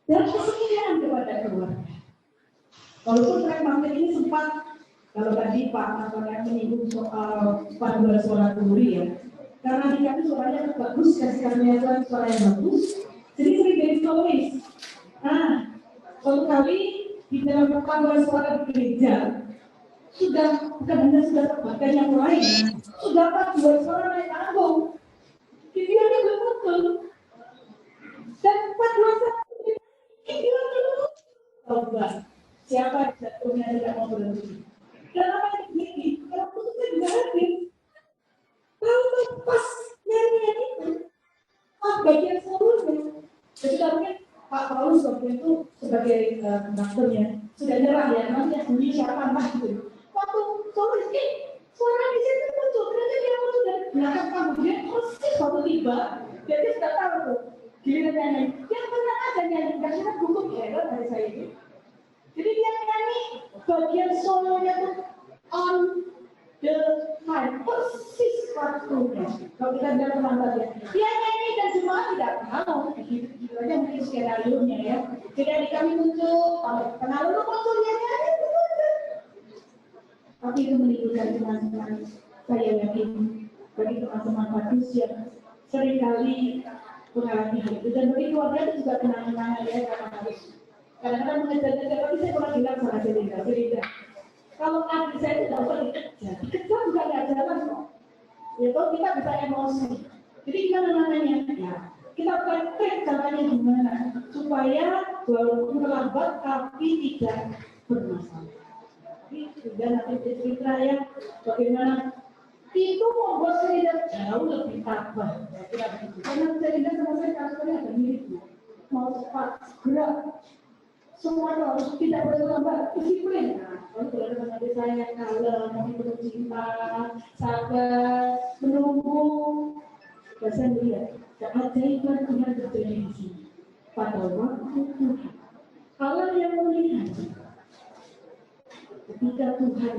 Speaker 9: Dan kesetiaan kepada keluarga. Walaupun pragmatis ini sempat, kalau tadi Pak Nampaknya menyinggung soal panduan suara Turi ya, karena di kami suaranya bagus, kasihnya Tuhan suara yang bagus, jadi sering jadi tulis. Nah, suatu kali di dalam panduan suara di gereja, sudah bukan hanya sudah terbagai yang lain, sudah panduan suara naik panggung, videonya belum muncul, dan panduan suara videonya belum muncul. Siapa jatuhnya tidak mau berhenti? Dan apa yang terjadi? Kalau putusnya juga hadir, tahu pas nyanyian itu, bagian seluruhnya. Jadi mungkin Pak Paulus waktu itu sebagai konduktornya sudah nyerah ya, nanti yang bunyi siapa lah gitu. Waktu tulis suara di situ muncul, ternyata dia muncul dari belakang panggungnya, persis waktu tiba, jadi sudah tahu tuh giliran nyanyi. Dia pernah aja nyanyi, karena gugup ya dari saya itu. Jadi dia nyanyi bagian solonya tuh on the time, persis waktunya. Kalau kita bilang terlambat ya, dia nyanyi dan jemaat tidak tahu. Gitu aja mungkin skenario-nya ya. Jadi di kami muncul, pengaruh muncul nyanyi. Tapi itu menimbulkan teman-teman, saya yakin bagi teman-teman Padus yang seringkali mengalami hal itu. Dan bagi keluarga itu juga kenangan-kenangan ya, karena harus kadang-kadang mengejar-ngejar, tapi saya pernah bilang sama Cerita, kalau adik saya itu tidak usah dikejar juga nggak jalan kok. Ya toh kita bisa emosi. Jadi gimana namanya? Ya, kita praktek caranya gimana supaya walaupun terlambat tapi tidak bermasalah. Dan nanti cerita ya bagaimana itu membuat Cerita jauh lebih tabah. Karena Cerita sama saya kasusnya ada mirip, mau cepat gerak. Semua harus tidak berlambat, disiplin. Kalau teman-teman adik saya yang kalem, penuh cinta, sabar, menunggu, dan saya melihat keajaiban Tuhan terjadi di sini. Pada waktu Tuhan, Allah yang melihat ketika Tuhan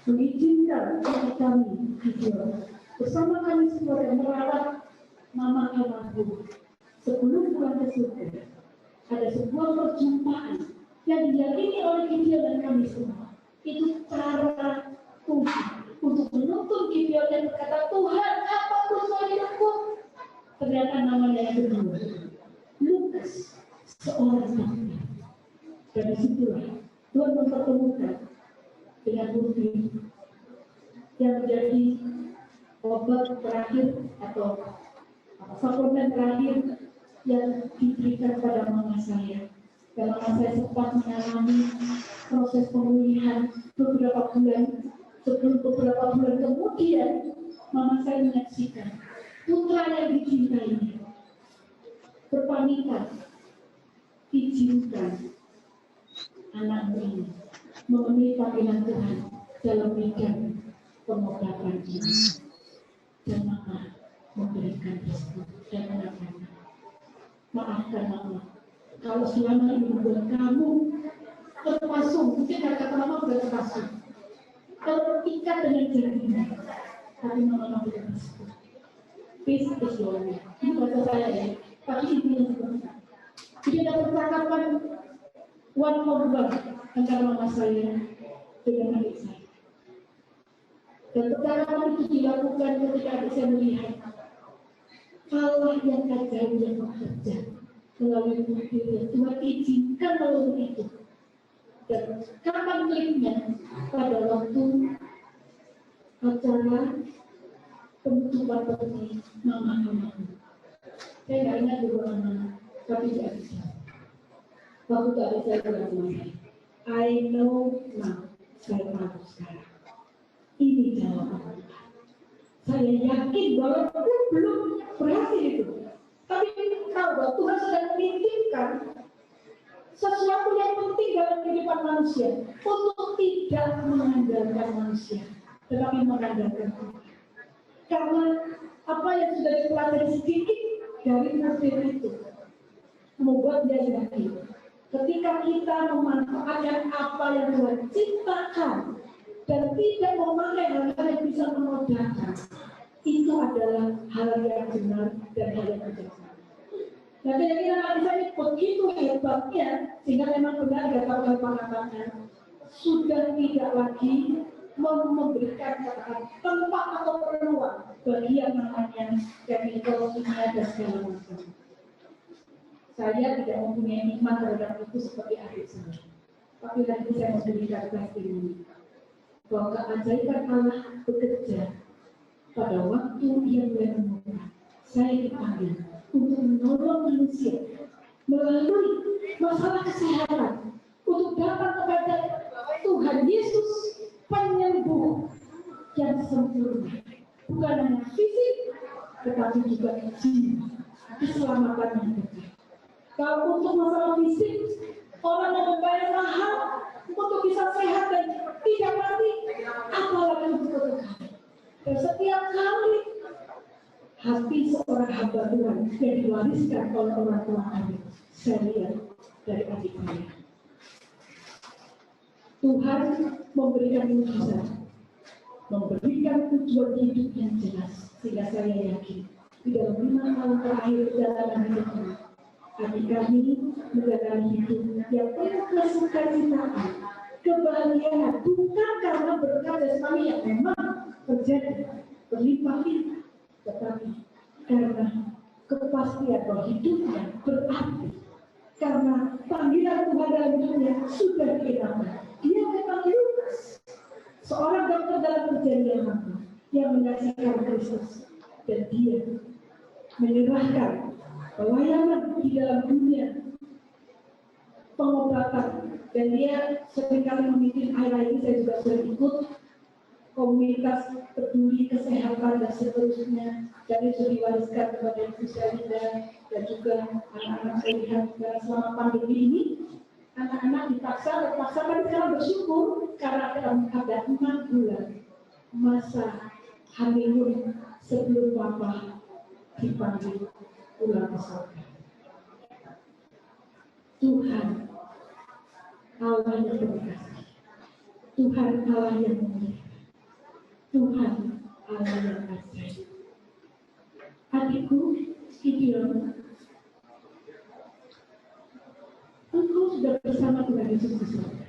Speaker 9: mengizinkan bagi kami hidup bersama kami semua yang merawat mama almarhum sebelum pulang ke surga. Ada sebuah perjumpaan yang diyakini oleh Gideon dan kami semua. Itu cara Tuhan untuk menuntun Gideon dan berkata, Tuhan, apa tujuan hidupku? Ternyata namanya yang kedua, Lukas, seorang nabi. Dan disitulah Tuhan mempertemukan dengan bukti yang menjadi obat terakhir atau suplemen terakhir yang diberikan pada mama saya. Dan mama saya sempat mengalami proses pemulihan beberapa bulan. Sebelum beberapa bulan kemudian, mama saya menyaksikan putra yang dicintainya berpamitan, izinkan anakmu ini memenuhi panggilan Tuhan dalam bidang pengobatan ini. Dan mama memberikan restu dan mengatakan, maafkan mama, Kalau selama ini membuat kamu terpasung, mungkin kata mama sudah terpasung, terikat dengan janjinya, tapi mama tidak terpasung. Peace is your way. Ini kata saya ya, tapi intinya seperti itu. Jadi ada percakapan one on one antara mama saya dengan adik saya. Dan percakapan itu dilakukan ketika adik saya melihat Allah yang ajaib yang bekerja melalui mobil yang Tuhan izinkan melalui itu. Dan kapan kliknya pada waktu acara penutupan peti mama. Saya nggak ingat dua nama, tapi tidak bisa. Waktu itu ada saya bilang sama saya, I know now, saya tahu sekarang. Ini jawaban. Saya yakin walaupun belum berhasil itu, tapi tahu bahwa Tuhan sedang menitipkan sesuatu yang penting dalam kehidupan manusia untuk tidak mengandalkan manusia, tetapi mengandalkan Tuhan. Karena apa yang sudah dipelajari sedikit dari mobil itu membuat dia yakin. Ketika kita memanfaatkan apa yang Tuhan ciptakan dan tidak memakai hal-hal yang bisa menodaikan, itu adalah hal yang benar dan hal yang bijaksana. Nah, kira-kira saya ini begitu hebatnya sehingga memang benar ada kalau mengatakan sudah tidak lagi memberikan tempat atau peluang bagi yang namanya chemical, kimia dan segala macam. Saya tidak mempunyai nikmat terhadap itu seperti adik saya. Tapi nanti saya memberikan testimoni bahwa keajaiban Allah bekerja pada waktu yang menemukan. Saya dipanggil untuk menolong manusia melalui masalah kesehatan untuk dapat kepada Tuhan Yesus penyembuh yang sempurna, bukan hanya fisik tetapi juga jiwa, keselamatan yang kekal. Kalau untuk masalah fisik, orang yang membayar mahal untuk bisa sehat dan tidak mati, apalagi untuk kekal. Dan setiap kali hati seorang hamba Tuhan yang diwariskan oleh orang tua kami, saya lihat dari adik saya. Tuhan memberikan mujizat, memberikan tujuan hidup yang jelas, sehingga saya yakin di dalam 5 tahun terakhir perjalanan hidupnya, adik kami menjalani hidup yang penuh kesukacitaan, kebahagiaan, bukan karena berkat jasmani yang memang terjadi berlimpah-limpah, tetapi karena kepastian bahwa hidupnya berarti, karena panggilan Tuhan dalam hidupnya sudah dikenalkan. Dia memang Lukas, seorang dokter dalam perjanjian lama yang menyaksikan Kristus, dan dia menyerahkan pelayanan di dalam dunia pengobatan, dan dia seringkali memimpin akhir-akhir ini saya juga sering ikut komunitas peduli kesehatan dan seterusnya, dan itu diwariskan kepada Ibu Selina dan juga anak-anak saya lihat selama pandemi ini. Anak-anak dipaksa, tapi sekarang bersyukur karena ada 6 bulan masa honeymoon sebelum Bapak dipanggil pulang ke surga. Tuhan Allah yang berkasih, Tuhan Allah yang mulia, Tuhan Allah yang ajaib. Adikku, Gideon, engkau sudah bersama Tuhan Yesus di surga.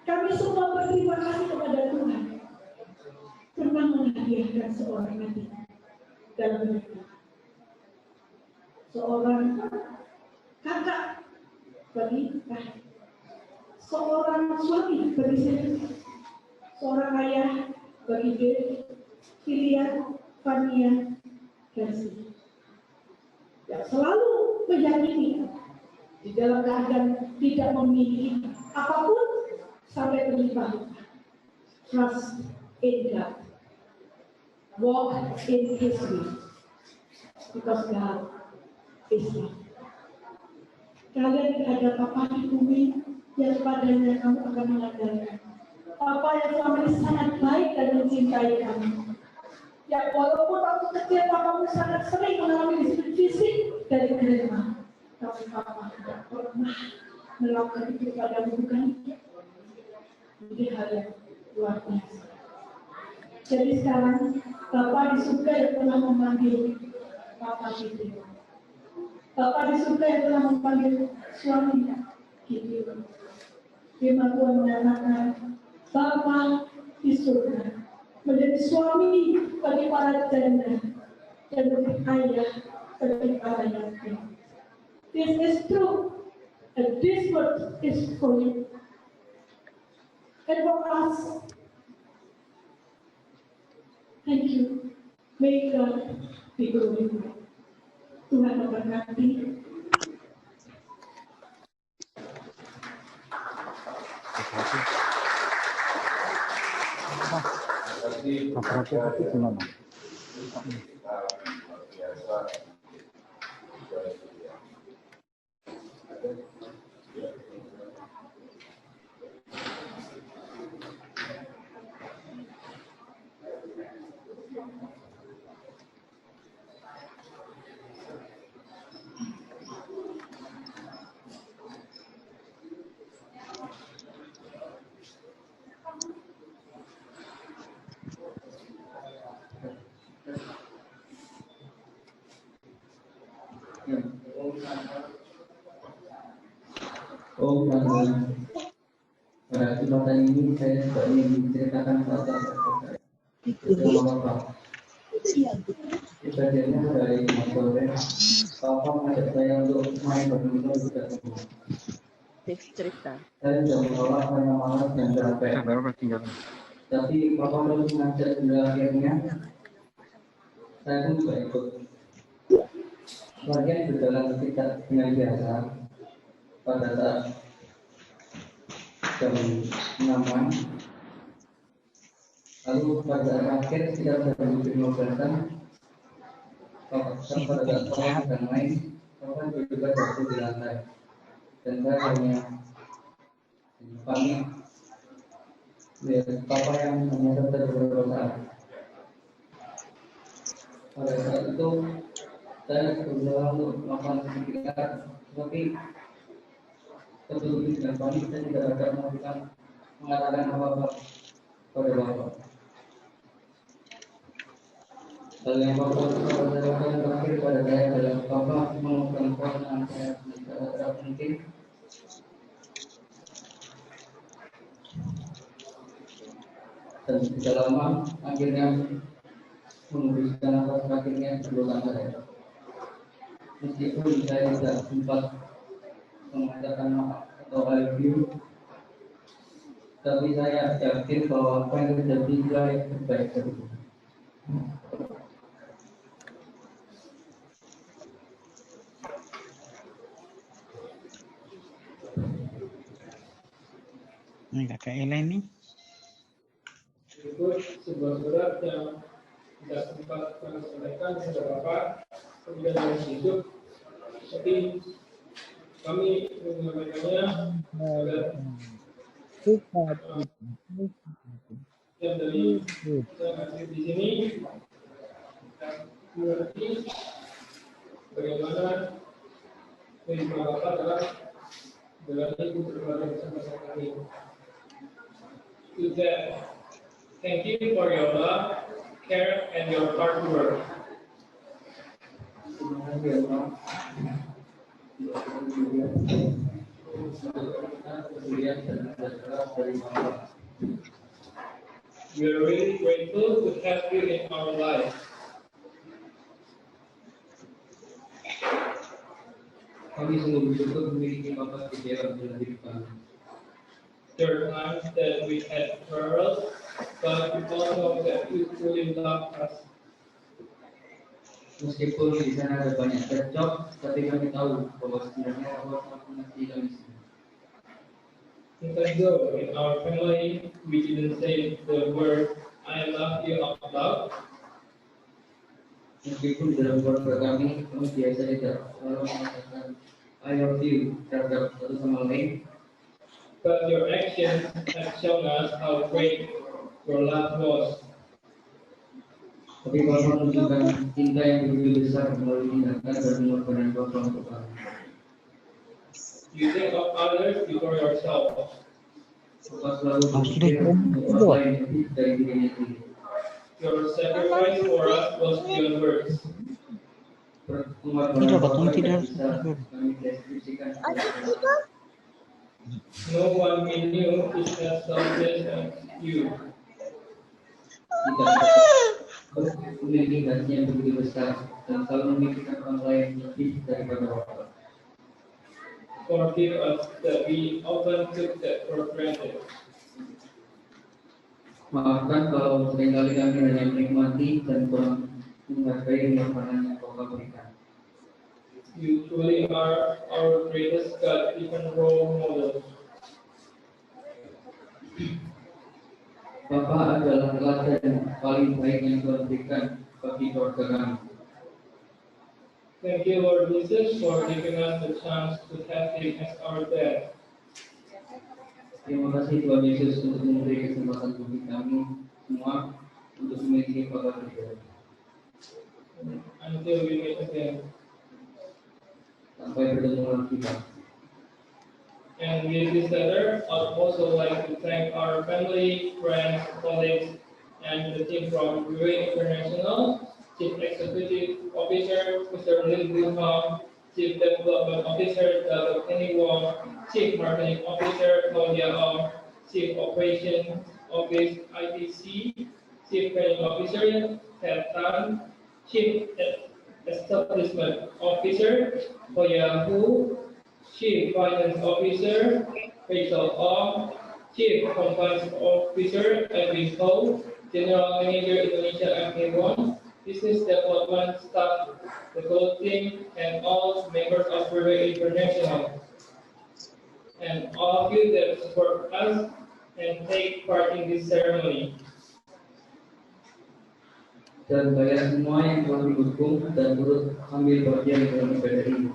Speaker 9: Kami semua berterima kasih kepada Tuhan pernah menghadiahkan seorang adik dalam hidup, seorang kakak bagi Rahim, seorang suami bagi saya, seorang ayah bagi Dev, Filian, Fania, dan Siti, yang selalu meyakini di dalam keadaan tidak memiliki apapun sampai berlimpah. Trust in God, walk in His way, because God is love. Kalian tidak ada Papa di bumi yang padanya kamu akan mengandalkan. Papa yang selama ini sangat baik dan mencintai kamu. Ya walaupun waktu kecil papamu sangat sering mengalami disiplin fisik dari grandma, tapi papa tidak pernah melakukan itu padamu, bukan? Jadi hal yang luar biasa. Jadi sekarang Bapak di surga yang telah memanggil Papa Gideon. Bapak di surga yang telah memanggil suaminya Gideon. Firman Tuhan mengatakan Bapak di surga menjadi suami bagi para janda dan menjadi ayah bagi para yatim. This is true, and this word is for you and for us. Thank you. May God be glorified. Tuhan memberkati.
Speaker 1: Hati-hati gimana?
Speaker 3: Oh, karena pada kesempatan ini saya juga ingin menceritakan salah satu Bapak. Kejadiannya dari sore, Papa mengajak saya untuk main badminton juga semua.
Speaker 7: Cerita.
Speaker 3: Saya sudah menolak karena malas dan capek. Tapi Papa terus mengajak hingga akhirnya saya pun juga ikut. Latihan berjalan sekitar dengan biasa. Pada saat jam 6-an, lalu pada akhir sekitar jam 15-an, pada saat orang dan lain, orang juga jatuh di lantai, dan saya hanya panik lihat Papa yang hanya beberapa saat. Pada saat itu, saya berusaha untuk melakukan sekitar, tapi tertutup dengan panik, saya tidak dapat mengatakan apa-apa pada Bapak. Hal yang Bapak lakukan terakhir pada saya adalah Bapak melakukan pertanyaan saya secara mungkin. Dan tidak lama akhirnya memberikan nafas terakhirnya sebelum saya. Meskipun saya tidak sempat mengatakan maaf atau I love you, tapi saya yakin bahwa apa yang terjadi adalah yang terbaik dari
Speaker 1: Ini kakak Ela ini.
Speaker 12: Berikut sebuah surat yang tidak sempat kami sampaikan kepada Bapak kemudian yang hidup, tapi kami menyampaikannya agar yang dari saya hadir di sini mengerti bagaimana kehidupan Bapak dalam menjalani hidup berkeluarga bersama kami. To that, thank you for your love, care, and your hard work. We are really grateful to have you in our life.
Speaker 3: Kami sungguh bersyukur memiliki Bapak di dalam hidup kami.
Speaker 12: There are times that we had quarrels, but we all know that you truly love us.
Speaker 3: Meskipun di sana ada banyak cekcok, tapi kami tahu bahwa sebenarnya Allah mengasihi kami semua.
Speaker 12: Even though in our family we didn't say the word "I love you" out loud,
Speaker 3: meskipun dalam keluarga kami biasa tidak selalu mengatakan I love you terhadap satu sama lain,
Speaker 12: but your actions have shown us how great your love was.
Speaker 3: Tapi Bapak menunjukkan cinta yang begitu besar melalui tindakan dan pengorbanan Bapak untuk kami.
Speaker 12: You think of others before yourself.
Speaker 3: Bapak selalu berpikir untuk orang lain lebih dari dirinya sendiri.
Speaker 12: Your sacrifice for us was beyond words.
Speaker 3: Pengorbanan Bapak tidak bisa kami deskripsikan.
Speaker 12: No one we knew is as selfless as you.
Speaker 3: Kita memiliki hati yang begitu besar dan selalu memikirkan orang lain lebih daripada Bapak.
Speaker 12: Forgive us that we often took that for granted.
Speaker 3: Maafkan kalau seringkali kami hanya menikmati dan kurang menghargai kenikmatan yang Bapak berikan.
Speaker 12: You truly are our greatest God-given role model.
Speaker 3: Bapak adalah teladan paling baik yang Tuhan berikan bagi keluarga kami.
Speaker 12: Thank you, Lord Jesus, for giving us the chance to have Him as our dad.
Speaker 3: Terima kasih Tuhan Yesus untuk memberi kesempatan bagi kami semua untuk memiliki Bapak pribadi.
Speaker 12: Until we meet again.
Speaker 3: Sampai bertemu lagi, Pak.
Speaker 12: And with this letter, I'd also like to thank our family, friends, colleagues, and the team from Brewing International, Chief Executive Officer, Mr. Lin Wilhelm, Chief Development Officer, Dr. Kenny Wong, Chief Marketing Officer, Claudia Ong, Chief Operations Office, ITC, Chief Training Officer, Ted Tan, Chief Establishment Officer, Hoya Hu, Chief Finance Officer, Rachel Ong, Chief Compliance Officer, Edwin Ho, General Manager Indonesia MK1, Business Development Staff, the whole team, and all members of Brewing International, and all of you that support us and take part in this ceremony.
Speaker 3: Dan kalian semua yang telah mendukung dan turut ambil bagian dalam ibadah ini.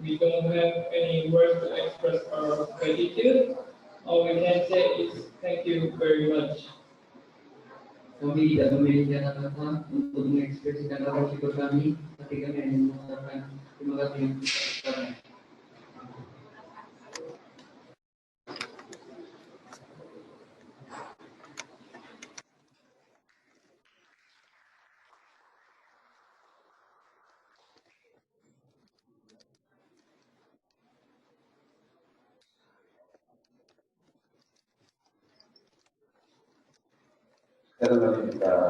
Speaker 12: We don't have any words to express our gratitude. All we can say is thank you very much.
Speaker 3: Kami tidak memiliki kata-kata untuk mengekspresikan rasa syukur kami, tapi kami hanya mengucapkan terima kasih yang besar.
Speaker 4: Sekarang kita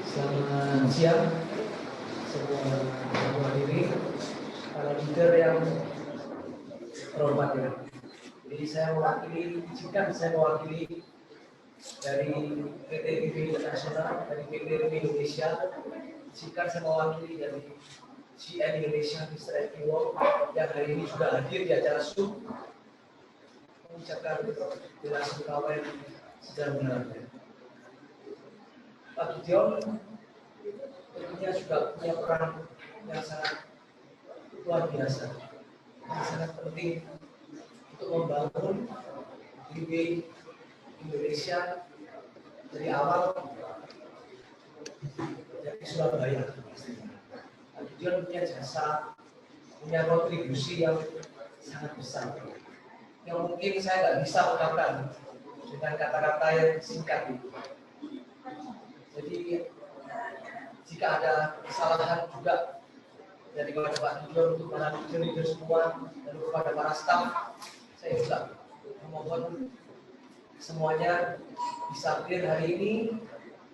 Speaker 13: Selamat siang semua hadirin, para leader yang terhormat ya. Jadi saya mewakili dari PT TV Internasional, dari PT TV Indonesia. Izinkan saya mewakili dari CN Indonesia, Mr. Edwin Wong, yang hari ini sudah hadir di acara Zoom, mengucapkan bela sungkawa yang sebenarnya. Pak Gideon tentunya juga punya peran yang sangat luar biasa, yang sangat penting untuk membangun TV Indonesia dari awal dari Surabaya. Pak Gideon punya jasa, punya kontribusi yang sangat besar, yang mungkin saya nggak bisa ungkapkan dengan kata-kata yang singkat itu. Jadi jika ada kesalahan juga dari kepada Pak Gideon untuk para leader semua dan kepada para staf, saya juga memohon semuanya bisa hadir hari ini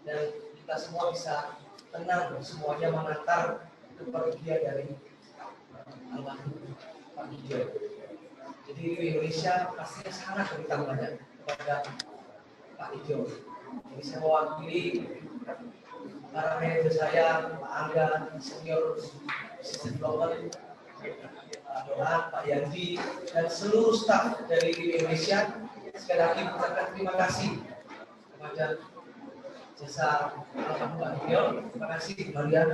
Speaker 13: dan kita semua bisa tenang semuanya mengantar kepergian dari almarhum Pak Gideon. Jadi di Indonesia pastinya sangat berterima banyak kepada Pak Gideon. Jadi saya mewakili para manajer saya, Pak Angga, senior assistant developer, Pak Doan, Pak Yandi, dan seluruh staf dari Indonesia. Sekali lagi mengucapkan terima kasih kepada jasa almarhum Pak Gideon. Terima kasih kembalian.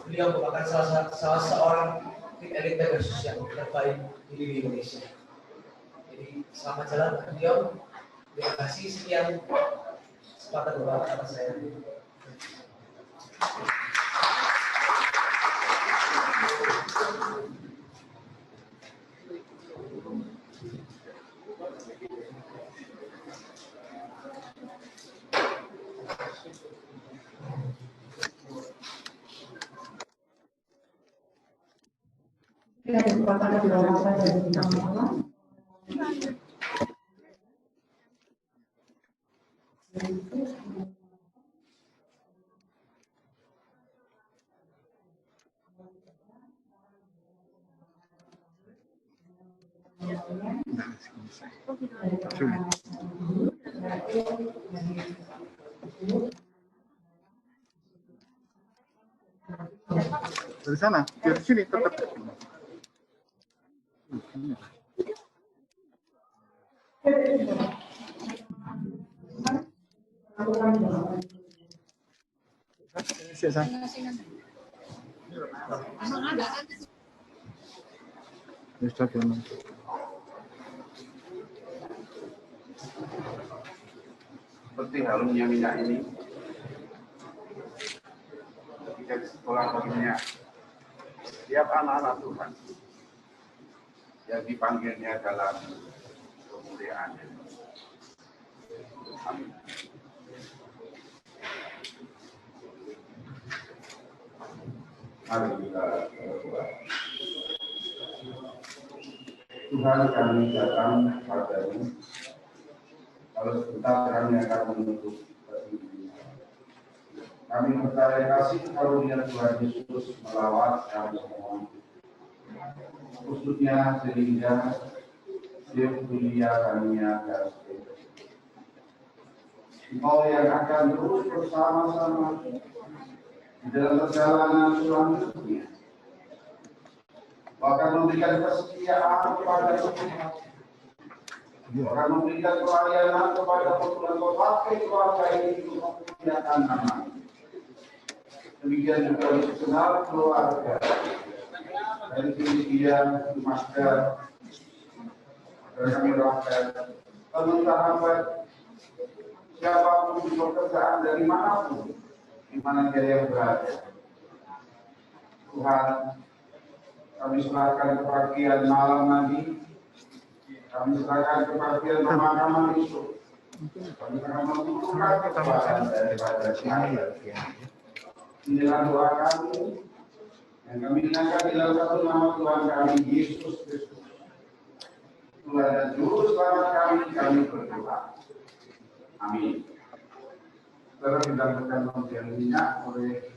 Speaker 13: Beliau merupakan salah seorang tim elit Pegasus yang terbaik di Indonesia. Jadi selamat jalan Pak Gideon. Terima kasih, sekian kesempatan beberapa kata saya.
Speaker 1: Dari sana, dari sini tetap.
Speaker 4: Seperti harumnya minyak ini, ketika di sekolah minyak, setiap anak-anak Tuhan yang dipanggilnya dalam kemuliaan. Amin. Mari kita berdoa. Tuhan, kami datang padamu. Kalau sebentar kami akan menutup perjumpaan. Kami percaya kasih karunia Tuhan Yesus melawat kami semua. Khususnya sehingga kuliah kami akan Engkau yang akan terus bersama-sama di dalam perjalanan selanjutnya. Bahkan memberikan kesetiaan kepada semua. Akan memberikan pelayanan kepada Engkau pakai keluarga ini untuk memuliakan nama. Demikian juga dikenal keluarga. Dari kemudian masker, dari kami doakan teman-teman siapapun di pekerjaan dari manapun, di mana dia yang berada. Tuhan, kami serahkan kebahagiaan malam nanti, kami serahkan kebahagiaan pemakaman esok. Kami akan membutuhkan kebahagiaan daripada Tuhan. Inilah doa kami yang kami ingatkan di dalam satu nama Tuhan kami, Yesus Kristus. Tuhan dan Juru Selamat kami berdoa. Amin. Setelah dilakukan pemberian minyak oleh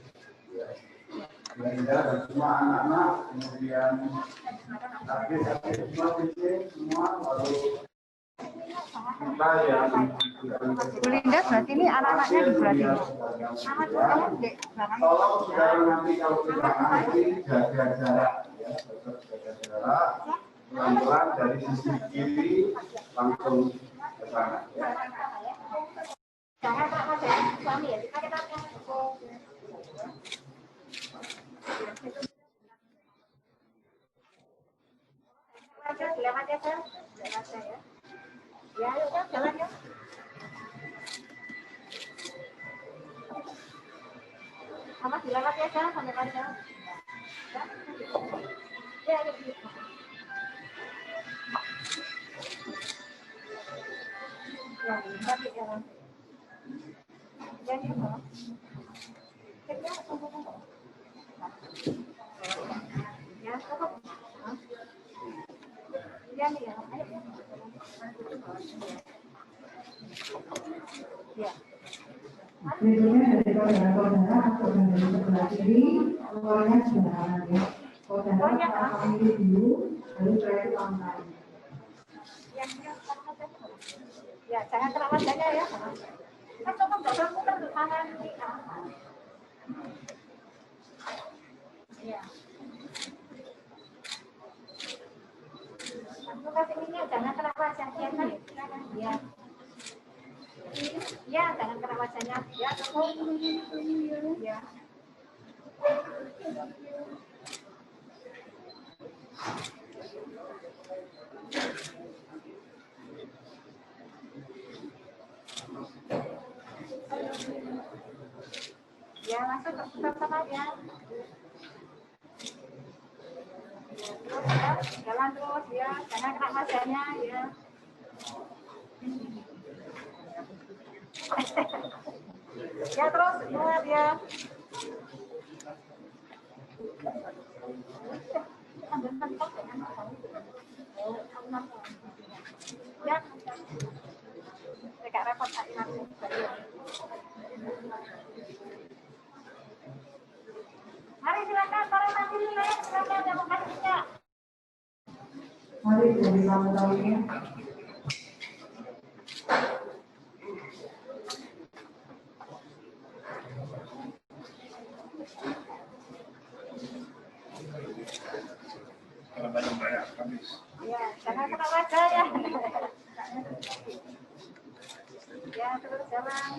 Speaker 4: Linda dan semua anak-anak, kemudian adik-adik semua kecil semua, lalu kita yang
Speaker 10: Bu Linda berarti ini anak-anaknya di sebelah sini.
Speaker 4: tolong saudara nanti kalau kita nanti jaga jarak, ya, jaga jarak, pelan-pelan dari sisi kiri langsung ke sana. Ya.
Speaker 10: Jangan Pak Mas ya, suami ya, kita selamat ya, Sir. Selamat ya. Ya, yuk, jalan yuk. Selamat selamat ya, Sir. Sampai panjang. Ya, yuk. Ya, tapi jalan. Jadi apa? Kita tunggu. Ya, cukup. Ya nih ya. Ayo. Ya.
Speaker 9: Berikutnya dari saudara-saudara atau dari sebelah kiri, keluarnya sebenarnya ya. Saudara kami dulu, lalu saya itu online.
Speaker 10: Ya, jangan kena wajahnya ya. Kan kamu nggak putar ke kanan nih. Ya. Aku kasih ini jangan kena wajahnya kan. Ya. Ya, jangan kena wajahnya. Ya, cukup. Ya. Ya, langsung tetap aja. Terus ya, jalan terus ya, jangan kena wajahnya ya. Ya terus buat ya. Ya. Agak repot tak langsung. Mari silakan para tamu lain, silakan yang mau kasihnya.
Speaker 9: Mari dari tamu-tamunya.
Speaker 10: Ya, jangan kena wajah ya. Ya, terus jalan.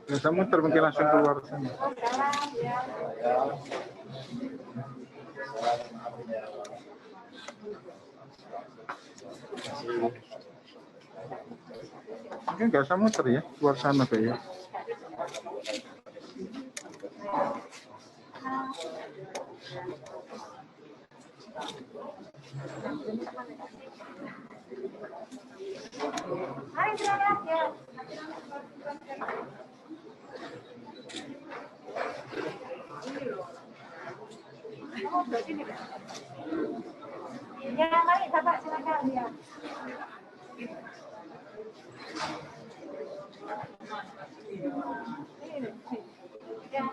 Speaker 1: Ya, saya muter mungkin langsung keluar sana.
Speaker 10: Terus jalan ya.
Speaker 1: Mungkin nggak usah muter ya, keluar sana kayaknya.
Speaker 10: Mari silakan ya. Oh, berarti nih. Ya, mari Bapak silakan ya. Ya.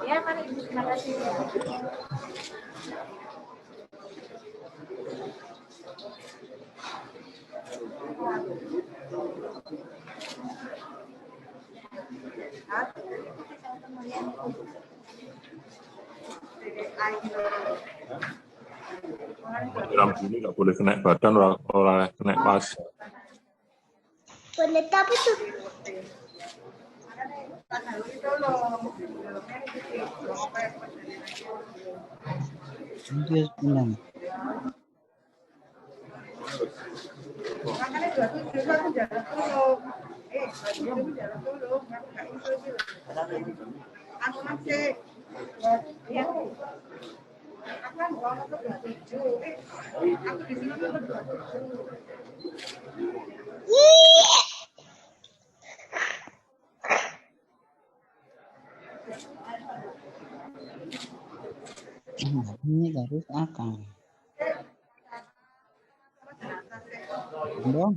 Speaker 10: Ya, mari terima kasih.
Speaker 14: Gram ini nggak boleh kena badan, orang kena pas.
Speaker 10: Boleh tapi tuh.
Speaker 15: Dia senang.
Speaker 9: Makanya 27 aku jalan tolong. Jalan tolong, nggak iso gitu. Aku masih. Ya. Aku kan bawa motor 27. Aku di sini motor 27.
Speaker 15: Ini harus akan. Dong.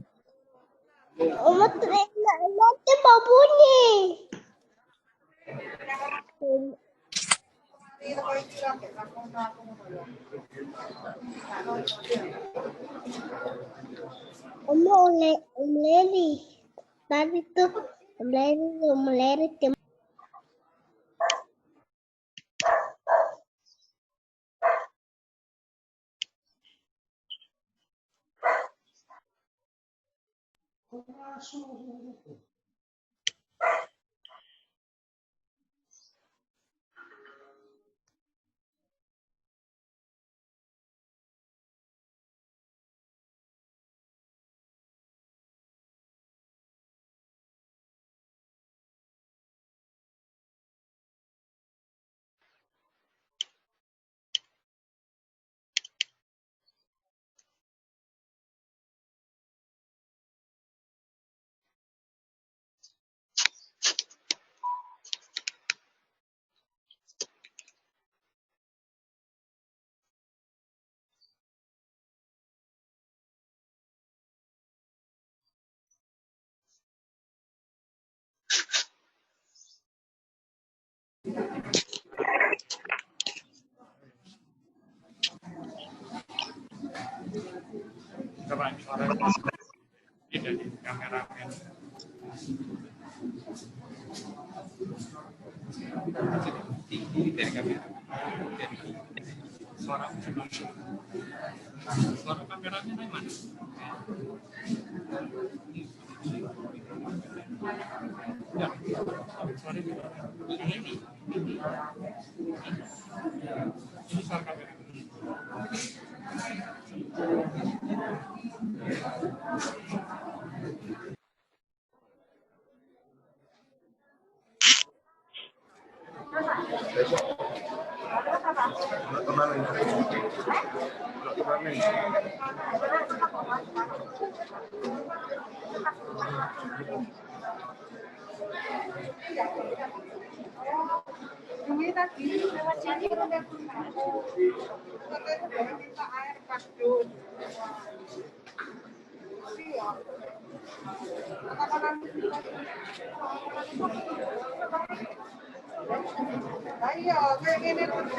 Speaker 10: Oma terima nanti mau bunyi. Oma oleh Leri. Tadi tuh Leri
Speaker 11: Coba suara tidak di kameramen. Tinggi dari kamera. Suara kameranya dari mana? Ya, suara ini suara kamera.
Speaker 10: Ini tadi lewat sini udah minta air pasdun. Ayo, kayak gini terus.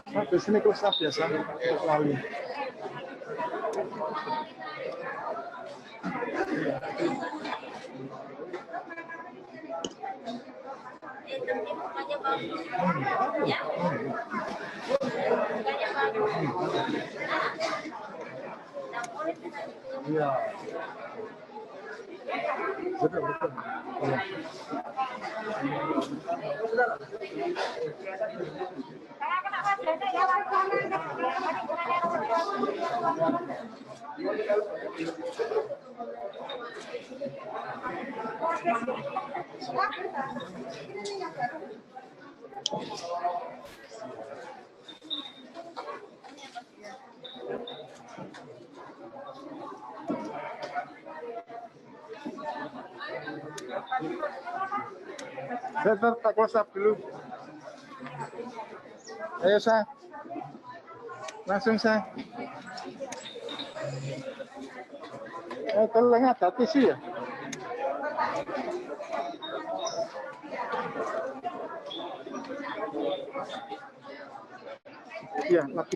Speaker 1: Nah, di sini close up biasa wali. Iya. Betul, betul. Iya. Saya tak close up dulu. Ayo, Sa. Langsung, Sa. Tolong ada tisu ya. Iya, lagi.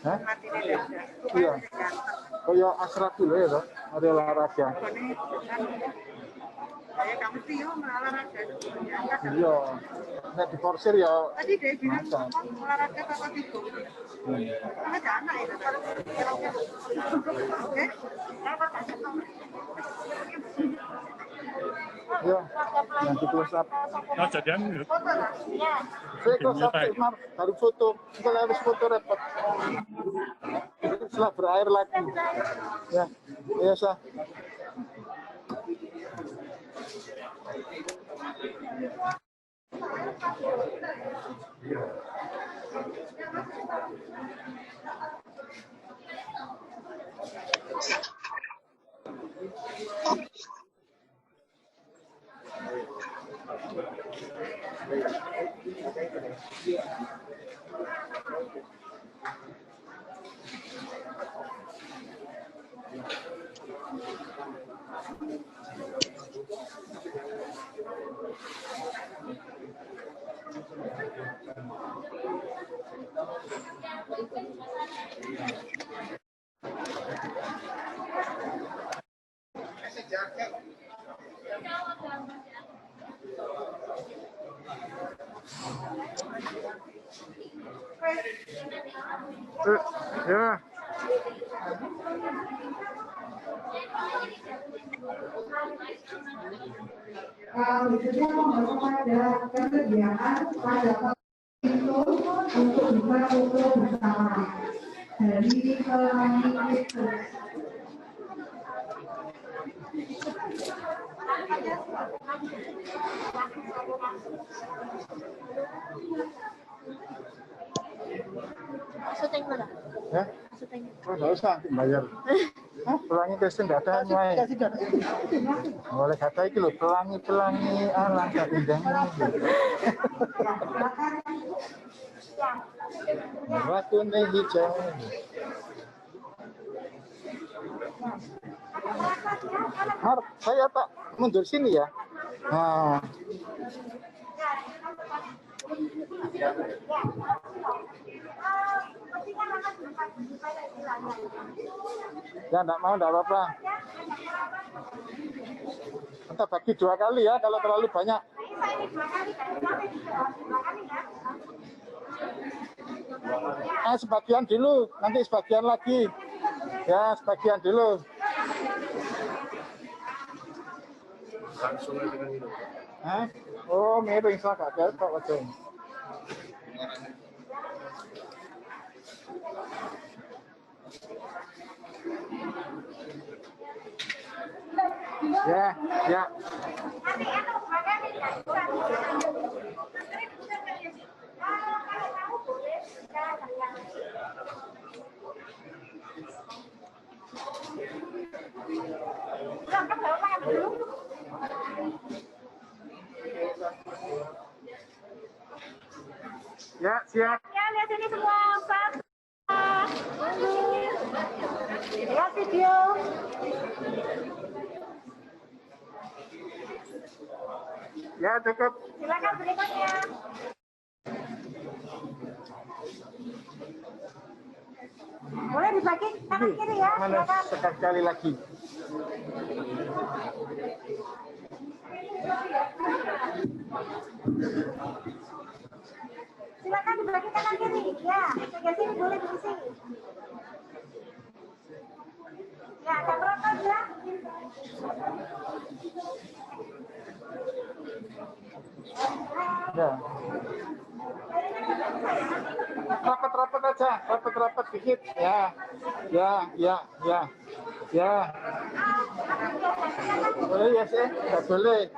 Speaker 1: Hah? Iya. Kayak asrat dulu ya, toh. Ada olahraga.
Speaker 10: Kamu sih olahraga.
Speaker 1: Iya. Nek diporsir ya.
Speaker 10: Tadi dia bilang olahraga apa gitu. Ada anak itu. Oke.
Speaker 1: Ya, nanti close up.
Speaker 11: Oh, jadian ya?
Speaker 1: Saya close up, baru foto. Kalau habis foto repot. Setelah berair lagi. Ya, ya, Sa. Ya.
Speaker 9: Berikutnya mohon pada kesediaan pada pintu untuk buka foto bersama dari Pelangi Pictures.
Speaker 10: Syuting mana?
Speaker 1: Ya?
Speaker 10: Syuting.
Speaker 1: Oh, nggak usah bayar. Pelangi casting nggak ada nyai. Boleh kata itu loh, pelangi alangkah indahnya. Waktunya hijau. Saya tak mundur sini ya. Nah. Ya, enggak mau, enggak apa-apa. Kita bagi 2 kali ya, kalau terlalu banyak. Sebagian dulu, nanti sebagian lagi. Ya, sebagian dulu.
Speaker 2: Langsung aja dengan itu.
Speaker 1: Oh, miring saya gak ada kok wajan. Ya, ya. Ya, siap.
Speaker 10: Ya, lihat sini semua, Pak. Lihat video.
Speaker 1: Ya, cukup.
Speaker 10: Silakan berikutnya. Boleh dibagi kanan kiri ya.
Speaker 1: Mana sekali lagi.
Speaker 10: Silakan dibagi kanan kiri. Ya, sebelah sini boleh diisi. Ya, ada berapa ya?
Speaker 1: Ya. Rapat-rapat aja, rapat-rapat dikit. Ya, ya, ya, ya, ya. Boleh ya sih, nggak boleh.